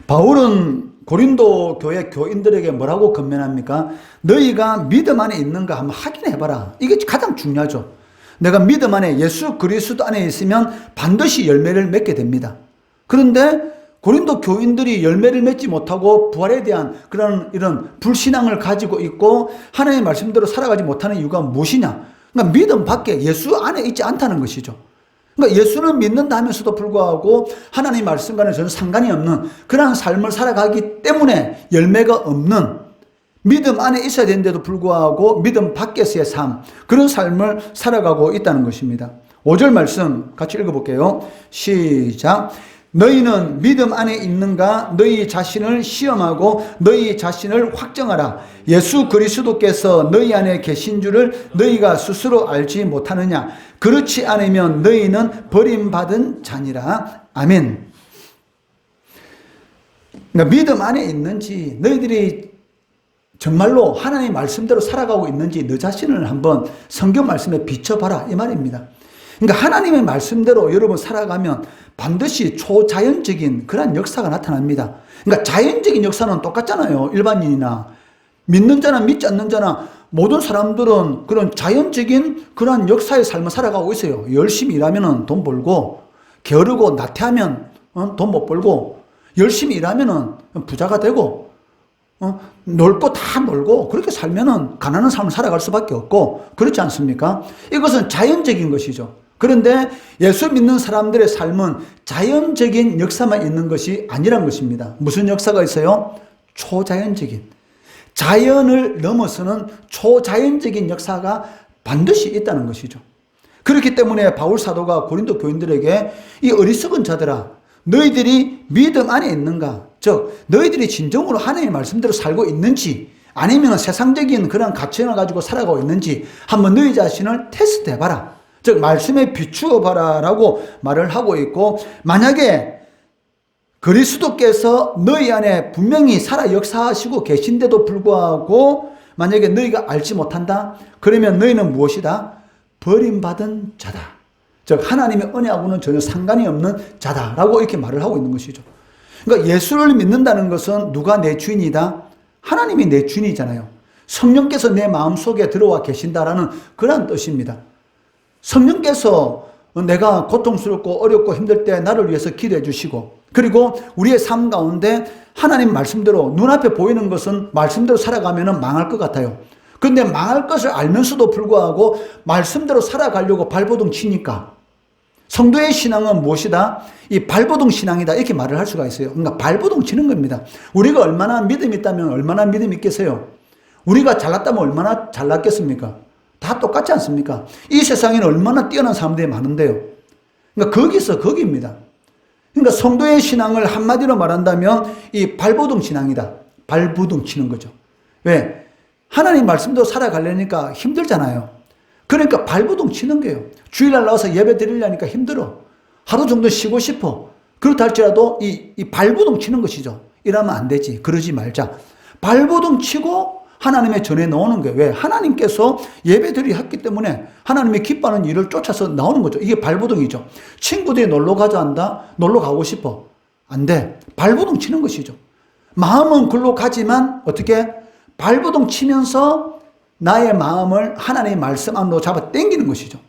바울은 고린도 교회 교인들에게 뭐라고 권면합니까? 너희가 믿음 안에 있는가 한번 확인해봐라. 이게 가장 중요하죠. 내가 믿음 안에 예수 그리스도 안에 있으면 반드시 열매를 맺게 됩니다. 그런데 고린도 교인들이 열매를 맺지 못하고 부활에 대한 그런 이런 불신앙을 가지고 있고 하나님의 말씀대로 살아가지 못하는 이유가 무엇이냐? 그러니까 믿음 밖에 예수 안에 있지 않다는 것이죠. 그러니까 예수는 믿는다 하면서도 불구하고 하나님의 말씀과는 전혀 상관이 없는 그러한 삶을 살아가기 때문에 열매가 없는 믿음 안에 있어야 되는데도 불구하고 믿음 밖에서의 삶, 그런 삶을 살아가고 있다는 것입니다. 5절 말씀 같이 읽어볼게요. 시작. 너희는 믿음 안에 있는가? 너희 자신을 시험하고 너희 자신을 확정하라. 예수 그리스도께서 너희 안에 계신 줄을 너희가 스스로 알지 못하느냐? 그렇지 않으면 너희는 버림받은 자니라. 아멘. 그러니까 믿음 안에 있는지 너희들이 정말로 하나님의 말씀대로 살아가고 있는지 너 자신을 한번 성경 말씀에 비춰봐라 이 말입니다. 그러니까 하나님의 말씀대로 여러분 살아가면 반드시 초자연적인 그런 역사가 나타납니다. 그러니까 자연적인 역사는 똑같잖아요. 일반인이나 믿는 자나 믿지 않는 자나 모든 사람들은 그런 자연적인 그런 역사의 삶을 살아가고 있어요. 열심히 일하면 돈 벌고 게으르고 나태하면 돈 못 벌고 열심히 일하면 부자가 되고 놀 거 다 놀고 그렇게 살면은 가난한 삶을 살아갈 수밖에 없고 그렇지 않습니까? 이것은 자연적인 것이죠. 그런데 예수 믿는 사람들의 삶은 자연적인 역사만 있는 것이 아니란 것입니다. 무슨 역사가 있어요? 초자연적인. 자연을 넘어서는 초자연적인 역사가 반드시 있다는 것이죠. 그렇기 때문에 바울 사도가 고린도 교인들에게 이 어리석은 자들아, 너희들이 믿음 안에 있는가? 즉 너희들이 진정으로 하나님의 말씀대로 살고 있는지 아니면 세상적인 그런 가치관을 가지고 살아가고 있는지 한번 너희 자신을 테스트해봐라. 즉 말씀에 비추어봐라 라고 말을 하고 있고, 만약에 그리스도께서 너희 안에 분명히 살아 역사하시고 계신데도 불구하고 만약에 너희가 알지 못한다? 그러면 너희는 무엇이다? 버림받은 자다. 즉 하나님의 은혜하고는 전혀 상관이 없는 자다라고 이렇게 말을 하고 있는 것이죠. 그러니까 예수를 믿는다는 것은 누가 내 주인이다? 하나님이 내 주인이잖아요. 성령께서 내 마음속에 들어와 계신다라는 그런 뜻입니다. 성령께서 내가 고통스럽고 어렵고 힘들 때 나를 위해서 기도해 주시고, 그리고 우리의 삶 가운데 하나님 말씀대로 눈앞에 보이는 것은 말씀대로 살아가면 망할 것 같아요. 그런데 망할 것을 알면서도 불구하고 말씀대로 살아가려고 발버둥 치니까 성도의 신앙은 무엇이다? 이 발버둥 신앙이다 이렇게 말을 할 수가 있어요. 그러니까 발버둥 치는 겁니다. 우리가 얼마나 믿음이 있다면 얼마나 믿음이 있겠어요? 우리가 잘났다면 얼마나 잘났겠습니까? 다 똑같지 않습니까? 이 세상에는 얼마나 뛰어난 사람들이 많은데요. 그러니까 거기서 거기입니다. 그러니까 성도의 신앙을 한마디로 말한다면 이 발버둥 신앙이다. 발버둥 치는 거죠. 왜? 하나님 말씀도 살아가려니까 힘들잖아요. 그러니까 발버둥 치는 거예요. 주일날 나와서 예배 드리려니까 힘들어. 하루 정도 쉬고 싶어. 그렇다 할지라도 이 발버둥 치는 것이죠. 이러면 안 되지. 그러지 말자. 발버둥 치고 하나님의 전에 나오는 거예요. 왜? 하나님께서 예배드리 했기 때문에 하나님의 기뻐하는 일을 쫓아서 나오는 거죠. 이게 발버둥이죠. 친구들이 놀러 가자 한다? 놀러 가고 싶어. 안 돼. 발버둥 치는 것이죠. 마음은 글로 가지만 어떻게? 발버둥 치면서 나의 마음을 하나님의 말씀 안으로 잡아 당기는 것이죠.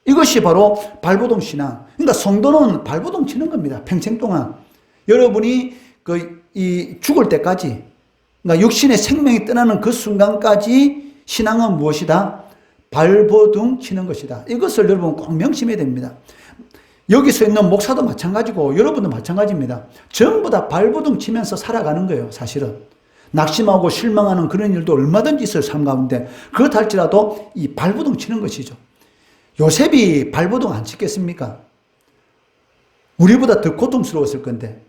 이것이 바로 발버둥 신앙. 그러니까 성도는 발버둥 치는 겁니다. 평생 동안. 여러분이 죽을 때까지, 그러니까 육신의 생명이 떠나는 그 순간까지 신앙은 무엇이다? 발버둥 치는 것이다. 이것을 여러분 꼭 명심해야 됩니다. 여기서 있는 목사도 마찬가지고 여러분도 마찬가지입니다. 전부 다 발버둥 치면서 살아가는 거예요, 사실은. 낙심하고 실망하는 그런 일도 얼마든지 있어요, 삶 가운데. 그렇다 할지라도 이 발버둥 치는 것이죠. 요셉이 발버둥 안 쳤겠습니까? 우리보다 더 고통스러웠을 건데.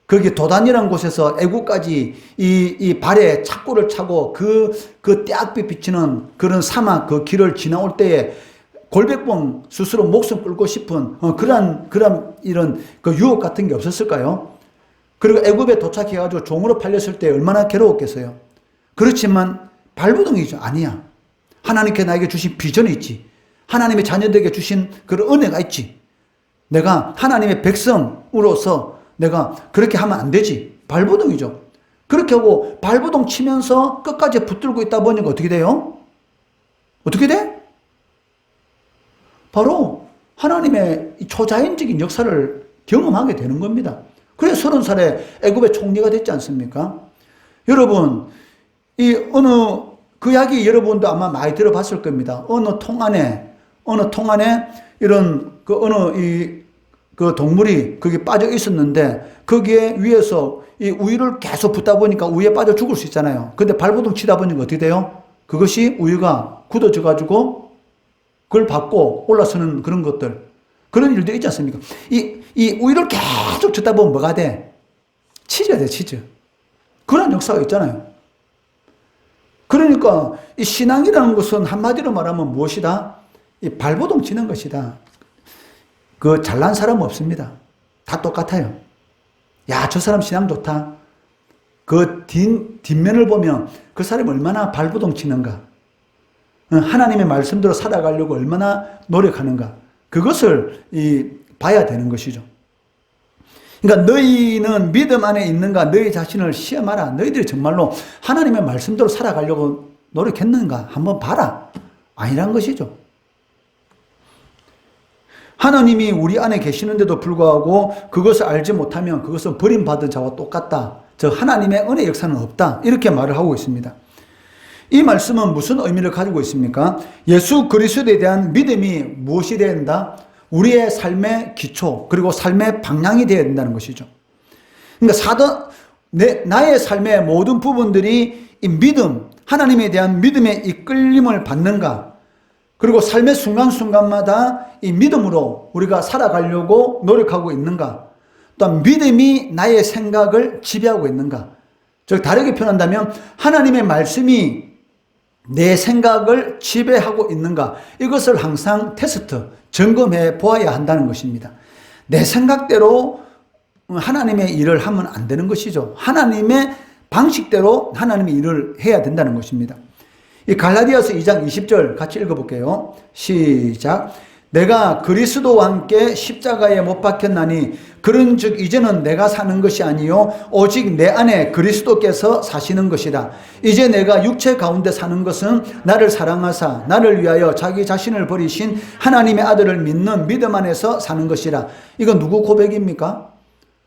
거기 도단이라는 곳에서 애국까지 이 발에 착고를 차고 그 떼약빛 비치는 그런 사막 그 길을 지나올 때에 골백봉 스스로 목숨 끊고 싶은 그런 이런 그 유혹 같은 게 없었을까요? 그리고 애굽에 도착해가지고 종으로 팔렸을 때 얼마나 괴로웠겠어요. 그렇지만 발버둥이죠. 아니야. 하나님께 나에게 주신 비전이 있지. 하나님의 자녀들에게 주신 그런 은혜가 있지. 내가 하나님의 백성으로서 내가 그렇게 하면 안 되지. 발버둥이죠. 그렇게 하고 발버둥 치면서 끝까지 붙들고 있다 보니까 어떻게 돼요? 어떻게 돼? 바로 하나님의 초자연적인 역사를 경험하게 되는 겁니다. 그래서 30살에 애굽의 총리가 됐지 않습니까? 여러분, 그 이야기 여러분도 아마 많이 들어봤을 겁니다. 어느 통 안에 이런 그 동물이 거기 빠져 있었는데 거기에 위에서 이 우유를 계속 붓다 보니까 우유에 빠져 죽을 수 있잖아요. 근데 발버둥 치다 보니까 어떻게 돼요? 그것이 우유가 굳어져 가지고 그걸 받고 올라서는 그런 것들. 그런 일도 있지 않습니까? 이 우유를 계속 듣다 보면 뭐가 돼? 치즈가 돼, 치즈. 그런 역사가 있잖아요. 그러니까 이 신앙이라는 것은 한마디로 말하면 무엇이다? 이 발버둥 치는 것이다. 그 잘난 사람 없습니다. 다 똑같아요. 야, 저 사람 신앙 좋다. 그 뒷면을 보면 그 사람이 얼마나 발버둥 치는가. 하나님의 말씀대로 살아가려고 얼마나 노력하는가. 그것을 봐야 되는 것이죠. 그러니까 너희는 믿음 안에 있는가? 너희 자신을 시험하라. 너희들이 정말로 하나님의 말씀대로 살아가려고 노력했는가? 한번 봐라. 아니란 것이죠. 하나님이 우리 안에 계시는데도 불구하고 그것을 알지 못하면 그것은 버림받은 자와 똑같다. 즉 하나님의 은혜 역사는 없다. 이렇게 말을 하고 있습니다. 이 말씀은 무슨 의미를 가지고 있습니까? 예수 그리스도에 대한 믿음이 무엇이 되어야 된다? 우리의 삶의 기초 그리고 삶의 방향이 되어야 된다는 것이죠. 그러니까 나의 삶의 모든 부분들이 이 믿음, 하나님에 대한 믿음의 이끌림을 받는가, 그리고 삶의 순간순간마다 이 믿음으로 우리가 살아가려고 노력하고 있는가, 또한 믿음이 나의 생각을 지배하고 있는가. 즉 다르게 표현한다면 하나님의 말씀이 내 생각을 지배하고 있는가, 이것을 항상 테스트, 점검해 보아야 한다는 것입니다. 내 생각대로 하나님의 일을 하면 안 되는 것이죠. 하나님의 방식대로 하나님의 일을 해야 된다는 것입니다. 이 갈라디아서 2장 20절 같이 읽어볼게요. 시작. 내가 그리스도와 함께 십자가에 못 박혔나니 그런즉 이제는 내가 사는 것이 아니요 오직 내 안에 그리스도께서 사시는 것이라. 이제 내가 육체 가운데 사는 것은 나를 사랑하사 나를 위하여 자기 자신을 버리신 하나님의 아들을 믿는 믿음 안에서 사는 것이라. 이건 누구 고백입니까?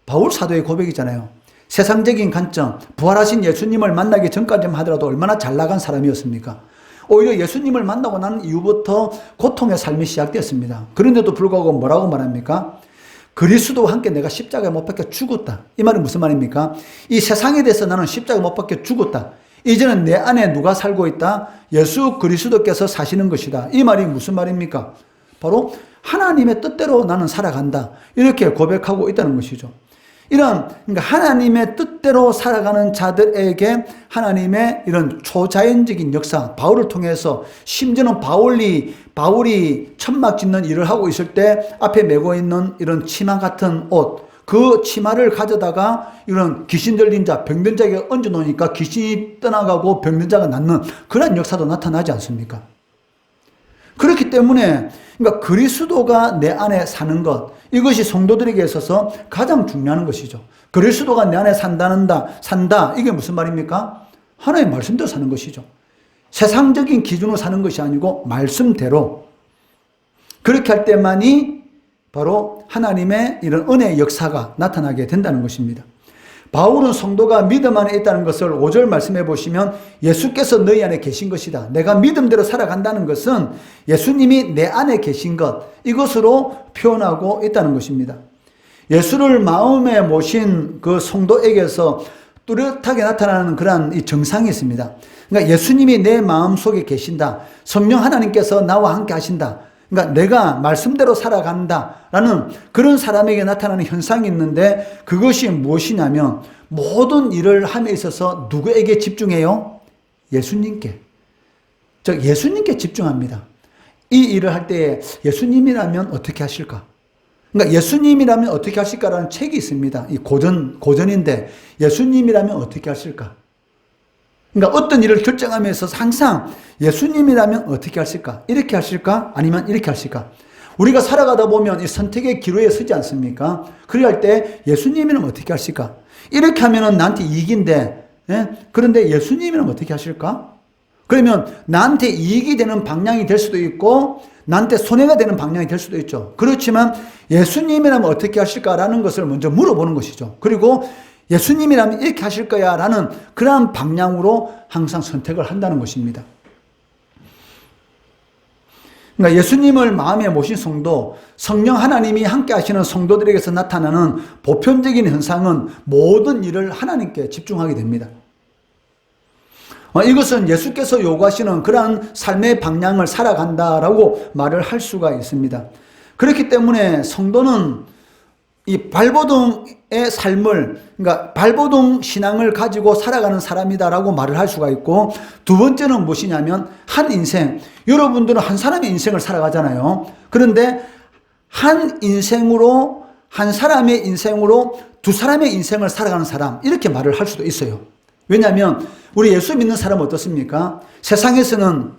바울 사도의 고백이잖아요. 세상적인 관점, 부활하신 예수님을 만나기 전까지만 하더라도 얼마나 잘 나간 사람이었습니까? 오히려 예수님을 만나고 난 이후부터 고통의 삶이 시작되었습니다. 그런데도 불구하고 뭐라고 말합니까? 그리스도와 함께 내가 십자가에 못 박혀 죽었다. 이 말은 무슨 말입니까? 이 세상에 대해서 나는 십자가에 못 박혀 죽었다. 이제는 내 안에 누가 살고 있다? 예수 그리스도께서 사시는 것이다. 이 말이 무슨 말입니까? 바로 하나님의 뜻대로 나는 살아간다. 이렇게 고백하고 있다는 것이죠. 그러니까 하나님의 뜻대로 살아가는 자들에게 하나님의 이런 초자연적인 역사, 바울을 통해서, 심지어는 바울이 천막 짓는 일을 하고 있을 때 앞에 메고 있는 이런 치마 같은 옷, 그 치마를 가져다가 이런 귀신 들린 자, 병든 자에게 얹어 놓으니까 귀신이 떠나가고 병든 자가 낫는 그런 역사도 나타나지 않습니까? 그렇기 때문에 그러니까 그리스도가 내 안에 사는 것, 이것이 성도들에게 있어서 가장 중요한 것이죠. 그리스도가 내 안에 산다. 이게 무슨 말입니까? 하나님의 말씀대로 사는 것이죠. 세상적인 기준으로 사는 것이 아니고 말씀대로. 그렇게 할 때만이 바로 하나님의 이런 은혜의 역사가 나타나게 된다는 것입니다. 바울은 성도가 믿음 안에 있다는 것을 5절 말씀해 보시면 예수께서 너희 안에 계신 것이다. 내가 믿음대로 살아간다는 것은 예수님이 내 안에 계신 것, 이것으로 표현하고 있다는 것입니다. 예수를 마음에 모신 그 성도에게서 뚜렷하게 나타나는 그러한 이 정상이 있습니다. 그러니까 예수님이 내 마음속에 계신다. 성령 하나님께서 나와 함께 하신다. 그러니까 내가 말씀대로 살아간다라는 그런 사람에게 나타나는 현상이 있는데, 그것이 무엇이냐면 모든 일을 함에 있어서 누구에게 집중해요? 예수님께. 즉 예수님께 집중합니다. 이 일을 할 때 예수님이라면 어떻게 하실까? 그러니까 예수님이라면 어떻게 하실까라는 책이 있습니다. 이 고전인데 예수님이라면 어떻게 하실까? 그러니까 어떤 일을 결정함에 있어서 항상 예수님이라면 어떻게 하실까? 이렇게 하실까? 아니면 이렇게 하실까? 우리가 살아가다 보면 이 선택의 기로에 서지 않습니까? 그럴 때 예수님이라면 어떻게 하실까? 이렇게 하면 나한테 이익인데, 그런데 예수님이라면 어떻게 하실까? 그러면 나한테 이익이 되는 방향이 될 수도 있고 나한테 손해가 되는 방향이 될 수도 있죠. 그렇지만 예수님이라면 어떻게 하실까라는 것을 먼저 물어보는 것이죠. 그리고 예수님이라면 이렇게 하실 거야 라는 그러한 방향으로 항상 선택을 한다는 것입니다. 그러니까 예수님을 마음에 모신 성도, 성령 하나님이 함께 하시는 성도들에게서 나타나는 보편적인 현상은 모든 일을 하나님께 집중하게 됩니다. 이것은 예수께서 요구하시는 그러한 삶의 방향을 살아간다라고 말을 할 수가 있습니다. 그렇기 때문에 성도는 이 발버둥의 삶을, 그러니까 발버둥 신앙을 가지고 살아가는 사람이다라고 말을 할 수가 있고, 두 번째는 무엇이냐면 한 인생, 여러분들은 한 사람의 인생을 살아가잖아요. 그런데 한 인생으로, 한 사람의 인생으로 두 사람의 인생을 살아가는 사람, 이렇게 말을 할 수도 있어요. 왜냐하면 우리 예수 믿는 사람은 어떻습니까? 세상에서는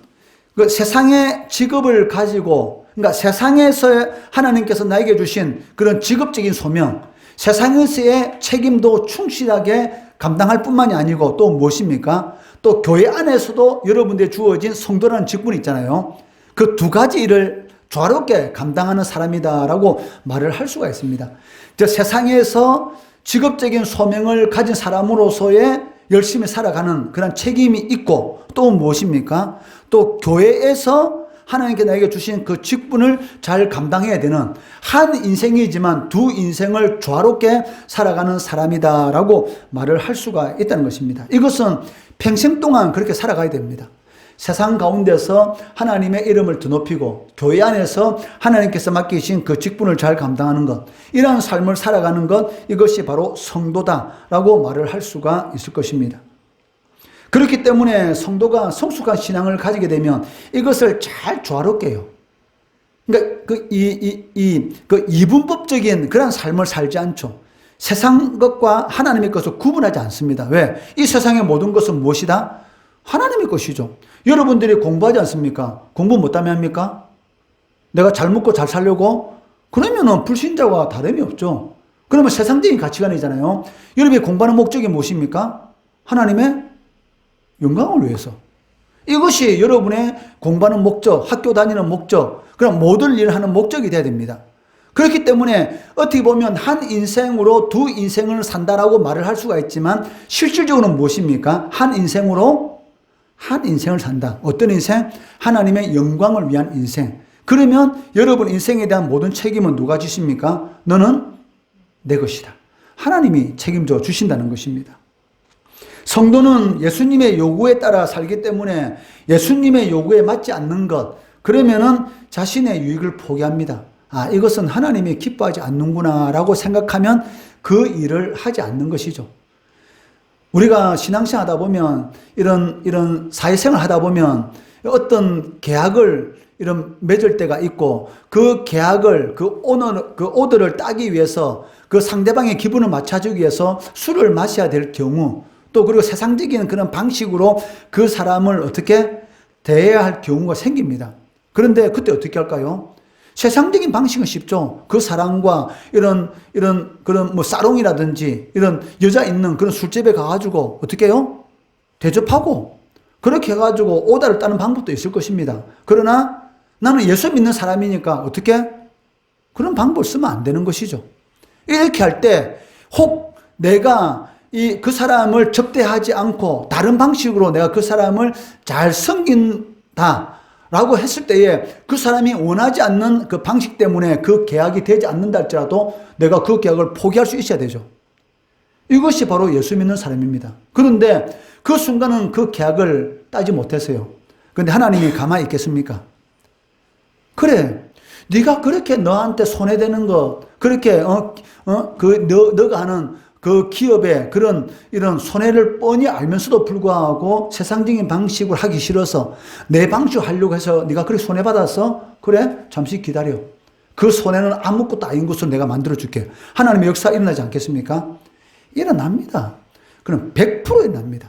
그 세상의 직업을 가지고, 그러니까 세상에서 하나님께서 나에게 주신 그런 직업적인 소명, 세상에서의 책임도 충실하게 감당할 뿐만이 아니고 또 무엇입니까? 또 교회 안에서도 여러분들이 주어진 성도라는 직분이 있잖아요. 그 두 가지 일을 조화롭게 감당하는 사람이다라고 말을 할 수가 있습니다. 저 세상에서 직업적인 소명을 가진 사람으로서의 열심히 살아가는 그런 책임이 있고, 또 무엇입니까? 또 교회에서 하나님께 나에게 주신 그 직분을 잘 감당해야 되는, 한 인생이지만 두 인생을 조화롭게 살아가는 사람이다라고 말을 할 수가 있다는 것입니다. 이것은 평생 동안 그렇게 살아가야 됩니다. 세상 가운데서 하나님의 이름을 드높이고 교회 안에서 하나님께서 맡기신 그 직분을 잘 감당하는 것, 이러한 삶을 살아가는 것, 이것이 바로 성도다라고 말을 할 수가 있을 것입니다. 그렇기 때문에 성도가 성숙한 신앙을 가지게 되면 이것을 잘 조화롭게 해요. 그러니까 그 이분법적인 그런 삶을 살지 않죠. 세상 것과 하나님의 것을 구분하지 않습니다. 왜? 이 세상의 모든 것은 무엇이다? 하나님의 것이죠. 여러분들이 공부하지 않습니까? 공부 못하면 합니까? 내가 잘 먹고 잘 살려고? 그러면은 불신자와 다름이 없죠. 그러면 세상적인 가치관이잖아요. 여러분이 공부하는 목적이 무엇입니까? 하나님의 영광을 위해서. 이것이 여러분의 공부하는 목적, 학교 다니는 목적, 그럼 모든 일을 하는 목적이 돼야 됩니다. 그렇기 때문에 어떻게 보면 한 인생으로 두 인생을 산다라고 말을 할 수가 있지만, 실질적으로는 무엇입니까? 한 인생으로 한 인생을 산다. 어떤 인생? 하나님의 영광을 위한 인생. 그러면 여러분 인생에 대한 모든 책임은 누가 지십니까? 너는 내 것이다. 하나님이 책임져 주신다는 것입니다. 성도는 예수님의 요구에 따라 살기 때문에 예수님의 요구에 맞지 않는 것, 그러면은 자신의 유익을 포기합니다. 아, 이것은 하나님이 기뻐하지 않는구나 라고 생각하면 그 일을 하지 않는 것이죠. 우리가 신앙생활 하다 보면, 이런 사회생활 하다 보면 어떤 계약을 맺을 때가 있고, 그 계약을, 그 오더를 따기 위해서 그 상대방의 기분을 맞춰주기 위해서 술을 마셔야 될 경우, 또 그리고 세상적인 그런 방식으로 그 사람을 어떻게 대해야 할 경우가 생깁니다. 그런데 그때 어떻게 할까요? 세상적인 방식은 쉽죠. 그 사람과 이런 그런 뭐 사롱이라든지 이런 여자 있는 그런 술집에 가가지고 어떻게 해요? 대접하고 그렇게 해가지고 오다를 따는 방법도 있을 것입니다. 그러나 나는 예수 믿는 사람이니까 어떻게? 그런 방법을 쓰면 안 되는 것이죠. 이렇게 할 때 혹 내가 그 사람을 접대하지 않고 다른 방식으로 내가 그 사람을 잘 섬긴다 라고 했을 때에 그 사람이 원하지 않는 그 방식 때문에 그 계약이 되지 않는다 할지라도 내가 그 계약을 포기할 수 있어야 되죠. 이것이 바로 예수 믿는 사람입니다. 그런데 그 순간은 그 계약을 따지 못했어요. 그런데 하나님이 가만히 있겠습니까? 그래, 네가 그렇게 너한테 손해되는 것, 그렇게 너가 하는 그 기업의 이런 손해를 뻔히 알면서도 불구하고 세상적인 방식을 하기 싫어서 내 방식으로 하려고 해서 네가 그렇게 손해받았어? 그래? 잠시 기다려. 그 손해는 아무것도 아닌 것으로 내가 만들어줄게. 하나님의 역사 일어나지 않겠습니까? 일어납니다. 그럼 100% 일어납니다.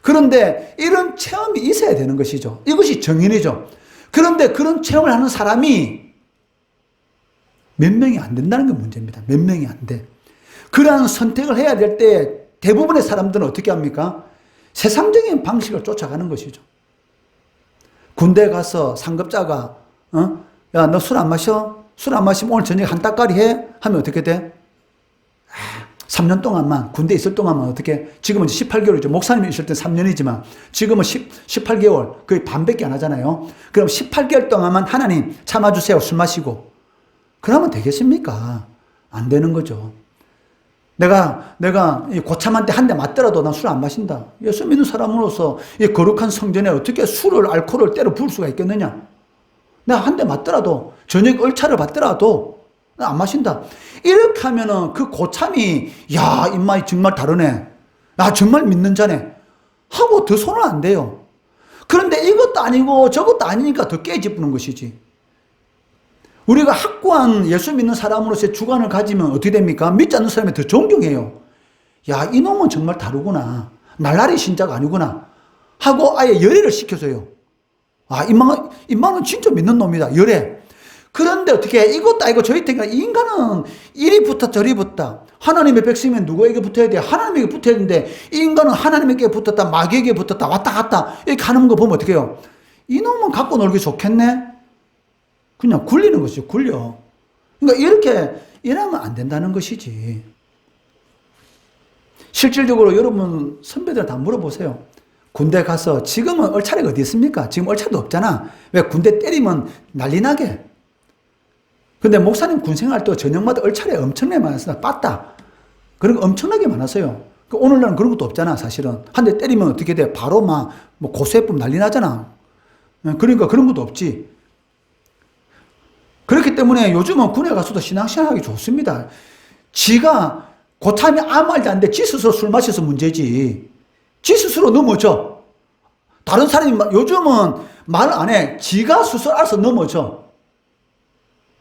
그런데 이런 체험이 있어야 되는 것이죠. 이것이 정인이죠. 그런데 그런 체험을 하는 사람이 몇 명이 안 된다는 게 문제입니다. 몇 명이 안 돼. 그러한 선택을 해야 될 때 대부분의 사람들은 어떻게 합니까? 세상적인 방식을 쫓아가는 것이죠. 군대 가서 상급자가 야, 너 술 안 마셔? 술 안 마시면 오늘 저녁에 한 따까리 해? 하면 어떻게 돼? 3년 동안만 군대 있을 동안만 어떻게? 지금은 18개월이죠. 목사님이 있을 때 3년이지만 지금은 18개월, 거의 반밖에 안 하잖아요. 그럼 18개월 동안만 하나님 참아주세요. 술 마시고. 그러면 되겠습니까? 안 되는 거죠. 내가 이 고참한테 한 대 맞더라도 난 술 안 마신다. 예수 믿는 사람으로서 이 거룩한 성전에 어떻게 알코올을 때려 부을 수가 있겠느냐? 내가 한 대 맞더라도, 저녁 얼차를 받더라도 나 안 마신다. 이렇게 하면은 그 고참이, 야, 인마이 정말 다르네. 나 정말 믿는 자네. 하고 더 손은 안 대요. 그런데 이것도 아니고 저것도 아니니까 더 깨집는 것이지. 우리가 확고한 예수 믿는 사람으로서의 주관을 가지면 어떻게 됩니까? 믿지 않는 사람이 더 존경해요. 야, 이놈은 정말 다르구나. 날라리 신자가 아니구나. 하고 아예 열애를 시켜줘요. 아, 인마는 진짜 믿는 놈이다. 열애. 그런데 어떻게 해? 이것도 아니고 저희때가 인간은 이리 붙어 저리 붙다. 하나님의 백성이면 누구에게 붙어야 돼? 하나님에게 붙어야 되는데 이 인간은 하나님에게 붙었다. 마귀에게 붙었다. 왔다 갔다. 이렇게 하는 거 보면 어떻게 해요? 이놈은 갖고 놀기 좋겠네? 그냥 굴리는 것이죠. 굴려. 그러니까 이렇게 일하면 안 된다는 것이지. 실질적으로 여러분 선배들 다 물어보세요. 군대 가서 지금은 얼차례가 어디 있습니까? 지금 얼차례도 없잖아. 왜 군대 때리면 난리 나게. 근데 목사님 군 생활 때 저녁마다 얼차례 엄청나게 많았어요. 빠따. 그런 거 엄청나게 많았어요. 오늘날은 그런 것도 없잖아, 사실은. 한 대 때리면 어떻게 돼? 바로 막 뭐 고소해법 난리 나잖아. 그러니까 그런 것도 없지. 그렇기 때문에 요즘은 군에 가서도 신앙생활하기 좋습니다. 지가 고참이 아무 말도 안 돼. 지 스스로 술 마셔서 문제지. 지 스스로 넘어져. 다른 사람이 요즘은 말 안 해. 지가 스스로 알아서 넘어져.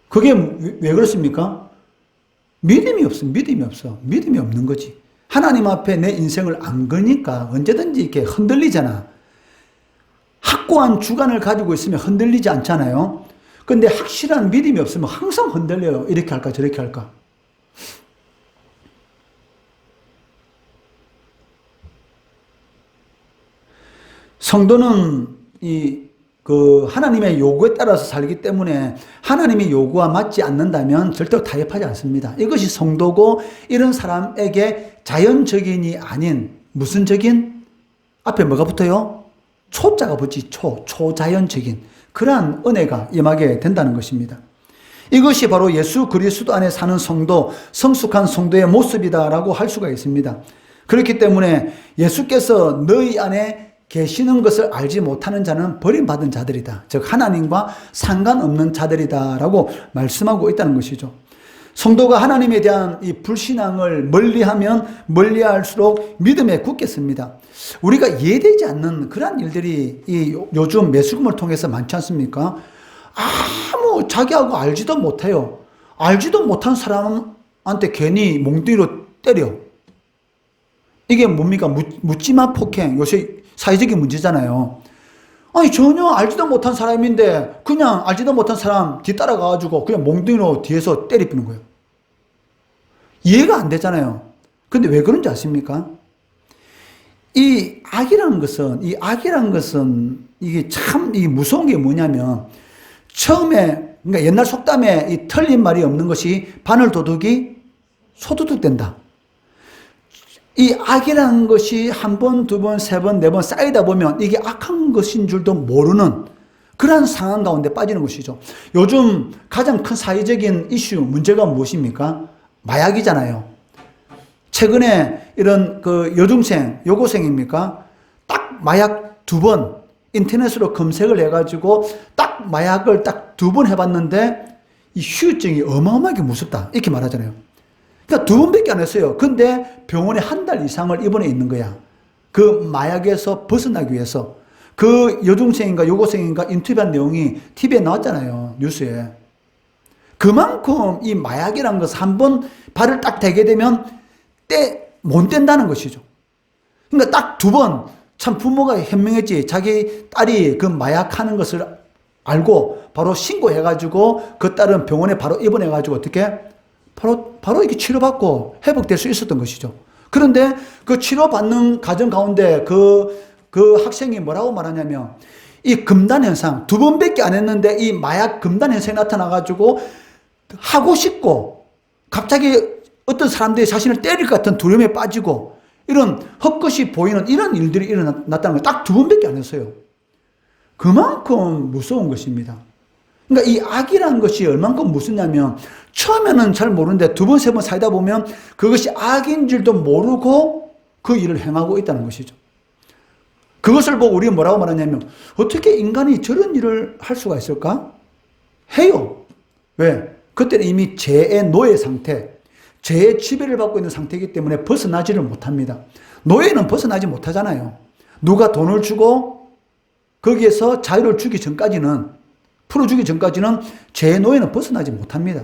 그게 왜 그렇습니까? 믿음이 없어. 믿음이 없어. 믿음이 없는 거지. 하나님 앞에 내 인생을 안 거니까 언제든지 이렇게 흔들리잖아. 확고한 주관을 가지고 있으면 흔들리지 않잖아요. 근데 확실한 믿음이 없으면 항상 흔들려요. 이렇게 할까 저렇게 할까. 성도는 하나님의 요구에 따라서 살기 때문에 하나님의 요구와 맞지 않는다면 절대로 타협하지 않습니다. 이것이 성도고 이런 사람에게 자연적인이 아닌 무슨 적인? 앞에 뭐가 붙어요? 초자가 붙지. 초자연적인 그러한 은혜가 임하게 된다는 것입니다. 이것이 바로 예수 그리스도 안에 사는 성도, 성숙한 성도의 모습이다라고 할 수가 있습니다. 그렇기 때문에 예수께서 너희 안에 계시는 것을 알지 못하는 자는 버림받은 자들이다. 즉 하나님과 상관없는 자들이다라고 말씀하고 있다는 것이죠. 성도가 하나님에 대한 이 불신앙을 멀리하면 멀리할수록 믿음에 굳겠습니다. 우리가 이해되지 않는 그런 일들이 요즘 매스컴을 통해서 많지 않습니까? 아무 자기하고 알지도 못해요. 알지도 못한 사람한테 괜히 몽둥이로 때려. 이게 뭡니까? 묻지마 폭행. 요새 사회적인 문제잖아요. 아니 전혀 알지도 못한 사람인데 그냥 알지도 못한 사람 뒤따라가가지고 그냥 몽둥이로 뒤에서 때리는 거예요. 이해가 안 되잖아요. 근데 왜 그런지 아십니까? 이 악이라는 것은 이게 참 무서운 게 뭐냐면 처음에 그러니까 옛날 속담에 이 틀린 말이 없는 것이 바늘 도둑이 소도둑 된다. 이 악이라는 것이 한 번, 두 번, 세 번, 네 번 쌓이다 보면 이게 악한 것인 줄도 모르는 그러한 상황 가운데 빠지는 것이죠. 요즘 가장 큰 사회적인 이슈, 문제가 무엇입니까? 마약이잖아요. 최근에 이런 여중생, 여고생입니까? 딱 마약 2번 인터넷으로 검색을 해가지고 딱 마약을 딱 2번 해봤는데 이 후유증이 어마어마하게 무섭다. 이렇게 말하잖아요. 그러니까 2번밖에 안 했어요. 근데 병원에 1달 이상을 입원해 있는 거야. 그 마약에서 벗어나기 위해서. 그 여중생인가 여고생인가 인터뷰한 내용이 TV에 나왔잖아요. 뉴스에. 그만큼 이 마약이라는 것은 한번 발을 딱 대게 되면 못 뗀다는 것이죠. 그러니까 딱 2번 참 부모가 현명했지. 자기 딸이 그 마약하는 것을 알고 바로 신고해가지고 그 딸은 병원에 바로 입원해가지고 어떻게 바로 이렇게 치료받고 회복될 수 있었던 것이죠. 그런데 그 치료받는 과정 가운데 그 학생이 뭐라고 말하냐면 이 금단 현상 2번밖에 안 했는데 이 마약 금단 현상이 나타나가지고 하고 싶고 갑자기 어떤 사람들이 자신을 때릴 것 같은 두려움에 빠지고 이런 헛것이 보이는 이런 일들이 일어났다는 걸 딱 2번밖에 안 했어요. 그만큼 무서운 것입니다. 그러니까 이 악이라는 것이 얼만큼 무섭냐면 처음에는 잘 모르는데 2번, 3번 살다 보면 그것이 악인 줄도 모르고 그 일을 행하고 있다는 것이죠. 그것을 보고 우리가 뭐라고 말하냐면 어떻게 인간이 저런 일을 할 수가 있을까? 해요. 왜? 그때는 이미 죄의 노예 상태, 죄의 지배를 받고 있는 상태이기 때문에 벗어나지를 못합니다. 노예는 벗어나지 못하잖아요. 누가 돈을 주고 거기에서 자유를 주기 전까지는 풀어주기 전까지는 죄의 노예는 벗어나지 못합니다.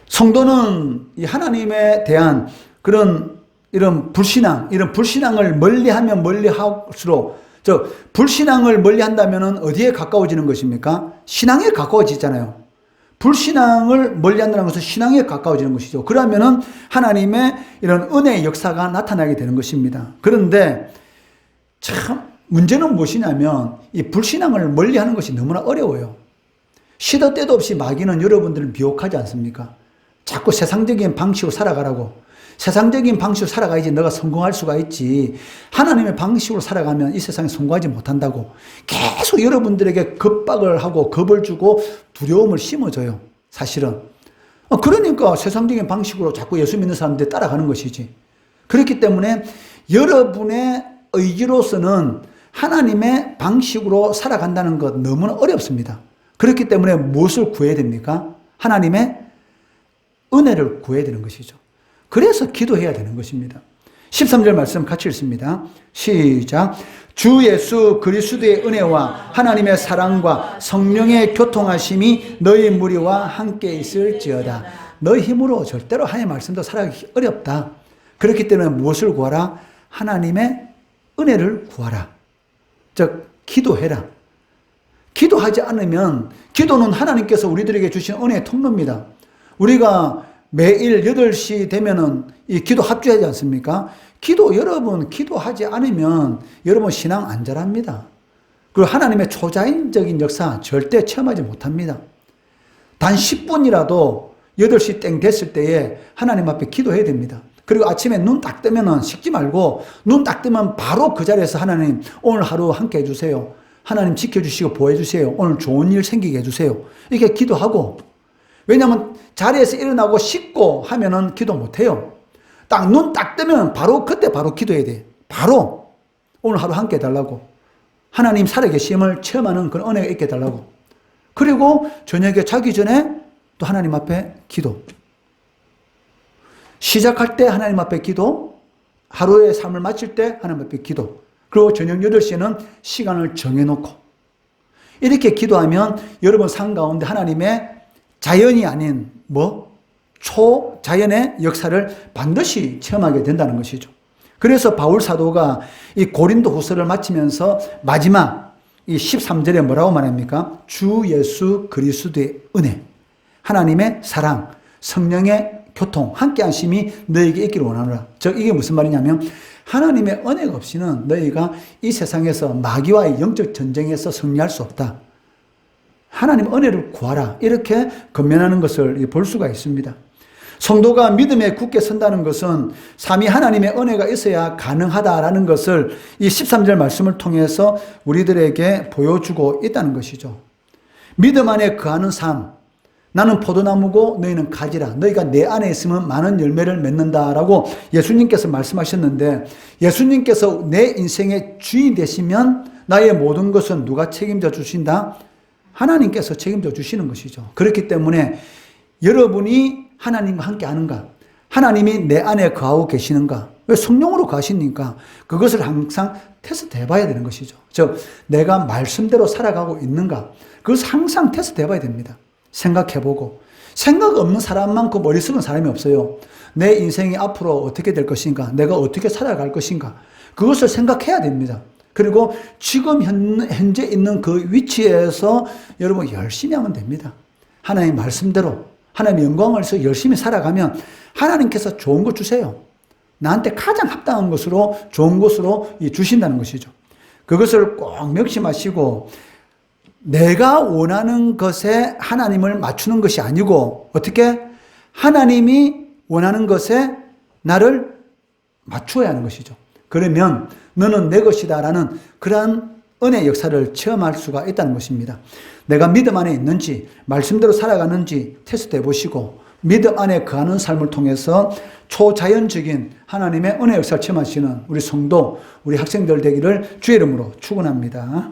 성도는 이 하나님에 대한 이런 불신앙을 멀리하면 멀리할수록 불신앙을 멀리한다면 어디에 가까워지는 것입니까? 신앙에 가까워지잖아요. 불신앙을 멀리한다는 것은 신앙에 가까워지는 것이죠. 그러면은 하나님의 이런 은혜의 역사가 나타나게 되는 것입니다. 그런데 참 문제는 무엇이냐면 이 불신앙을 멀리하는 것이 너무나 어려워요. 시도 때도 없이 마귀는 여러분들을 미혹하지 않습니까? 자꾸 세상적인 방식으로 살아가라고. 세상적인 방식으로 살아가야지 너가 성공할 수가 있지. 하나님의 방식으로 살아가면 이 세상에 성공하지 못한다고 계속 여러분들에게 겁박을 하고 겁을 주고 두려움을 심어줘요. 사실은. 그러니까 세상적인 방식으로 자꾸 예수 믿는 사람들이 따라가는 것이지. 그렇기 때문에 여러분의 의지로서는 하나님의 방식으로 살아간다는 것 너무나 어렵습니다. 그렇기 때문에 무엇을 구해야 됩니까? 하나님의 은혜를 구해야 되는 것이죠. 그래서 기도해야 되는 것입니다. 13절 말씀 같이 읽습니다. 시작. 주 예수 그리스도의 은혜와 하나님의 사랑과 성령의 교통하심이 너희 무리와 함께 있을지어다. 너희 힘으로 절대로 하나님의 말씀도 살아가기 어렵다. 그렇기 때문에 무엇을 구하라? 하나님의 은혜를 구하라. 즉 기도해라. 기도하지 않으면 기도는 하나님께서 우리들에게 주신 은혜의 통로입니다. 우리가 매일 8시 되면은 이 기도 합주하지 않습니까? 여러분 기도하지 않으면 여러분 신앙 안 자랍니다. 그리고 하나님의 초자연적인 역사 절대 체험하지 못합니다. 단 10분이라도 8시 땡 됐을 때에 하나님 앞에 기도해야 됩니다. 그리고 아침에 눈 딱 뜨면은 식지 말고 눈 딱 뜨면 바로 그 자리에서 하나님 오늘 하루 함께 해주세요. 하나님 지켜주시고 보호해주세요. 오늘 좋은 일 생기게 해주세요. 이렇게 기도하고, 왜냐하면 자리에서 일어나고 씻고 하면은 기도 못해요. 딱 눈 딱 뜨면 바로 그때 바로 기도해야 돼. 바로 오늘 하루 함께 해달라고. 하나님 살아계심을 체험하는 그런 은혜가 있게 해달라고. 그리고 저녁에 자기 전에 또 하나님 앞에 기도. 시작할 때 하나님 앞에 기도, 하루의 삶을 마칠 때 하나님 앞에 기도, 그리고 저녁 8시에는 시간을 정해놓고 이렇게 기도하면 여러분 삶 가운데 하나님의 자연이 아닌 초자연의 역사를 반드시 체험하게 된다는 것이죠. 그래서 바울 사도가 이 고린도 후서를 마치면서 마지막 이 13절에 뭐라고 말합니까? 주 예수 그리스도의 은혜, 하나님의 사랑, 성령의 교통, 함께 하심이 너에게 있기를 원하노라. 즉 이게 무슨 말이냐면 하나님의 은혜가 없이는 너희가 이 세상에서 마귀와의 영적 전쟁에서 승리할 수 없다. 하나님 은혜를 구하라. 이렇게 건면하는 것을 볼 수가 있습니다. 성도가 믿음에 굳게 선다는 것은 삼위 하나님의 은혜가 있어야 가능하다라는 것을 이 13절 말씀을 통해서 우리들에게 보여주고 있다는 것이죠. 믿음 안에 거하는 삶, 나는 포도나무고 너희는 가지라. 너희가 내 안에 있으면 많은 열매를 맺는다라고 예수님께서 말씀하셨는데, 예수님께서 내 인생의 주인 되시면 나의 모든 것은 누가 책임져 주신다? 하나님께서 책임져 주시는 것이죠. 그렇기 때문에 여러분이 하나님과 함께 하는가? 하나님이 내 안에 거하고 계시는가? 왜 성령으로 거하시니까 그것을 항상 테스트 해봐야 되는 것이죠. 즉 내가 말씀대로 살아가고 있는가? 그것을 항상 테스트 해봐야 됩니다. 생각해보고, 생각 없는 사람만큼 어리석은 사람이 없어요. 내 인생이 앞으로 어떻게 될 것인가, 내가 어떻게 살아갈 것인가, 그것을 생각해야 됩니다. 그리고 지금 현재 있는 그 위치에서 여러분 열심히 하면 됩니다. 하나님 말씀대로 하나님의 영광을 위해서 열심히 살아가면 하나님께서 좋은 것 주세요. 나한테 가장 합당한 것으로 좋은 것으로 주신다는 것이죠. 그것을 꼭 명심하시고, 내가 원하는 것에 하나님을 맞추는 것이 아니고 어떻게 하나님이 원하는 것에 나를 맞추어야 하는 것이죠. 그러면 너는 내 것이다 라는 그러한 은혜 역사를 체험할 수가 있다는 것입니다. 내가 믿음 안에 있는지 말씀대로 살아가는지 테스트해 보시고 믿음 안에 거하는 삶을 통해서 초자연적인 하나님의 은혜 역사를 체험하시는 우리 성도, 우리 학생들 되기를 주의 이름으로 축원합니다.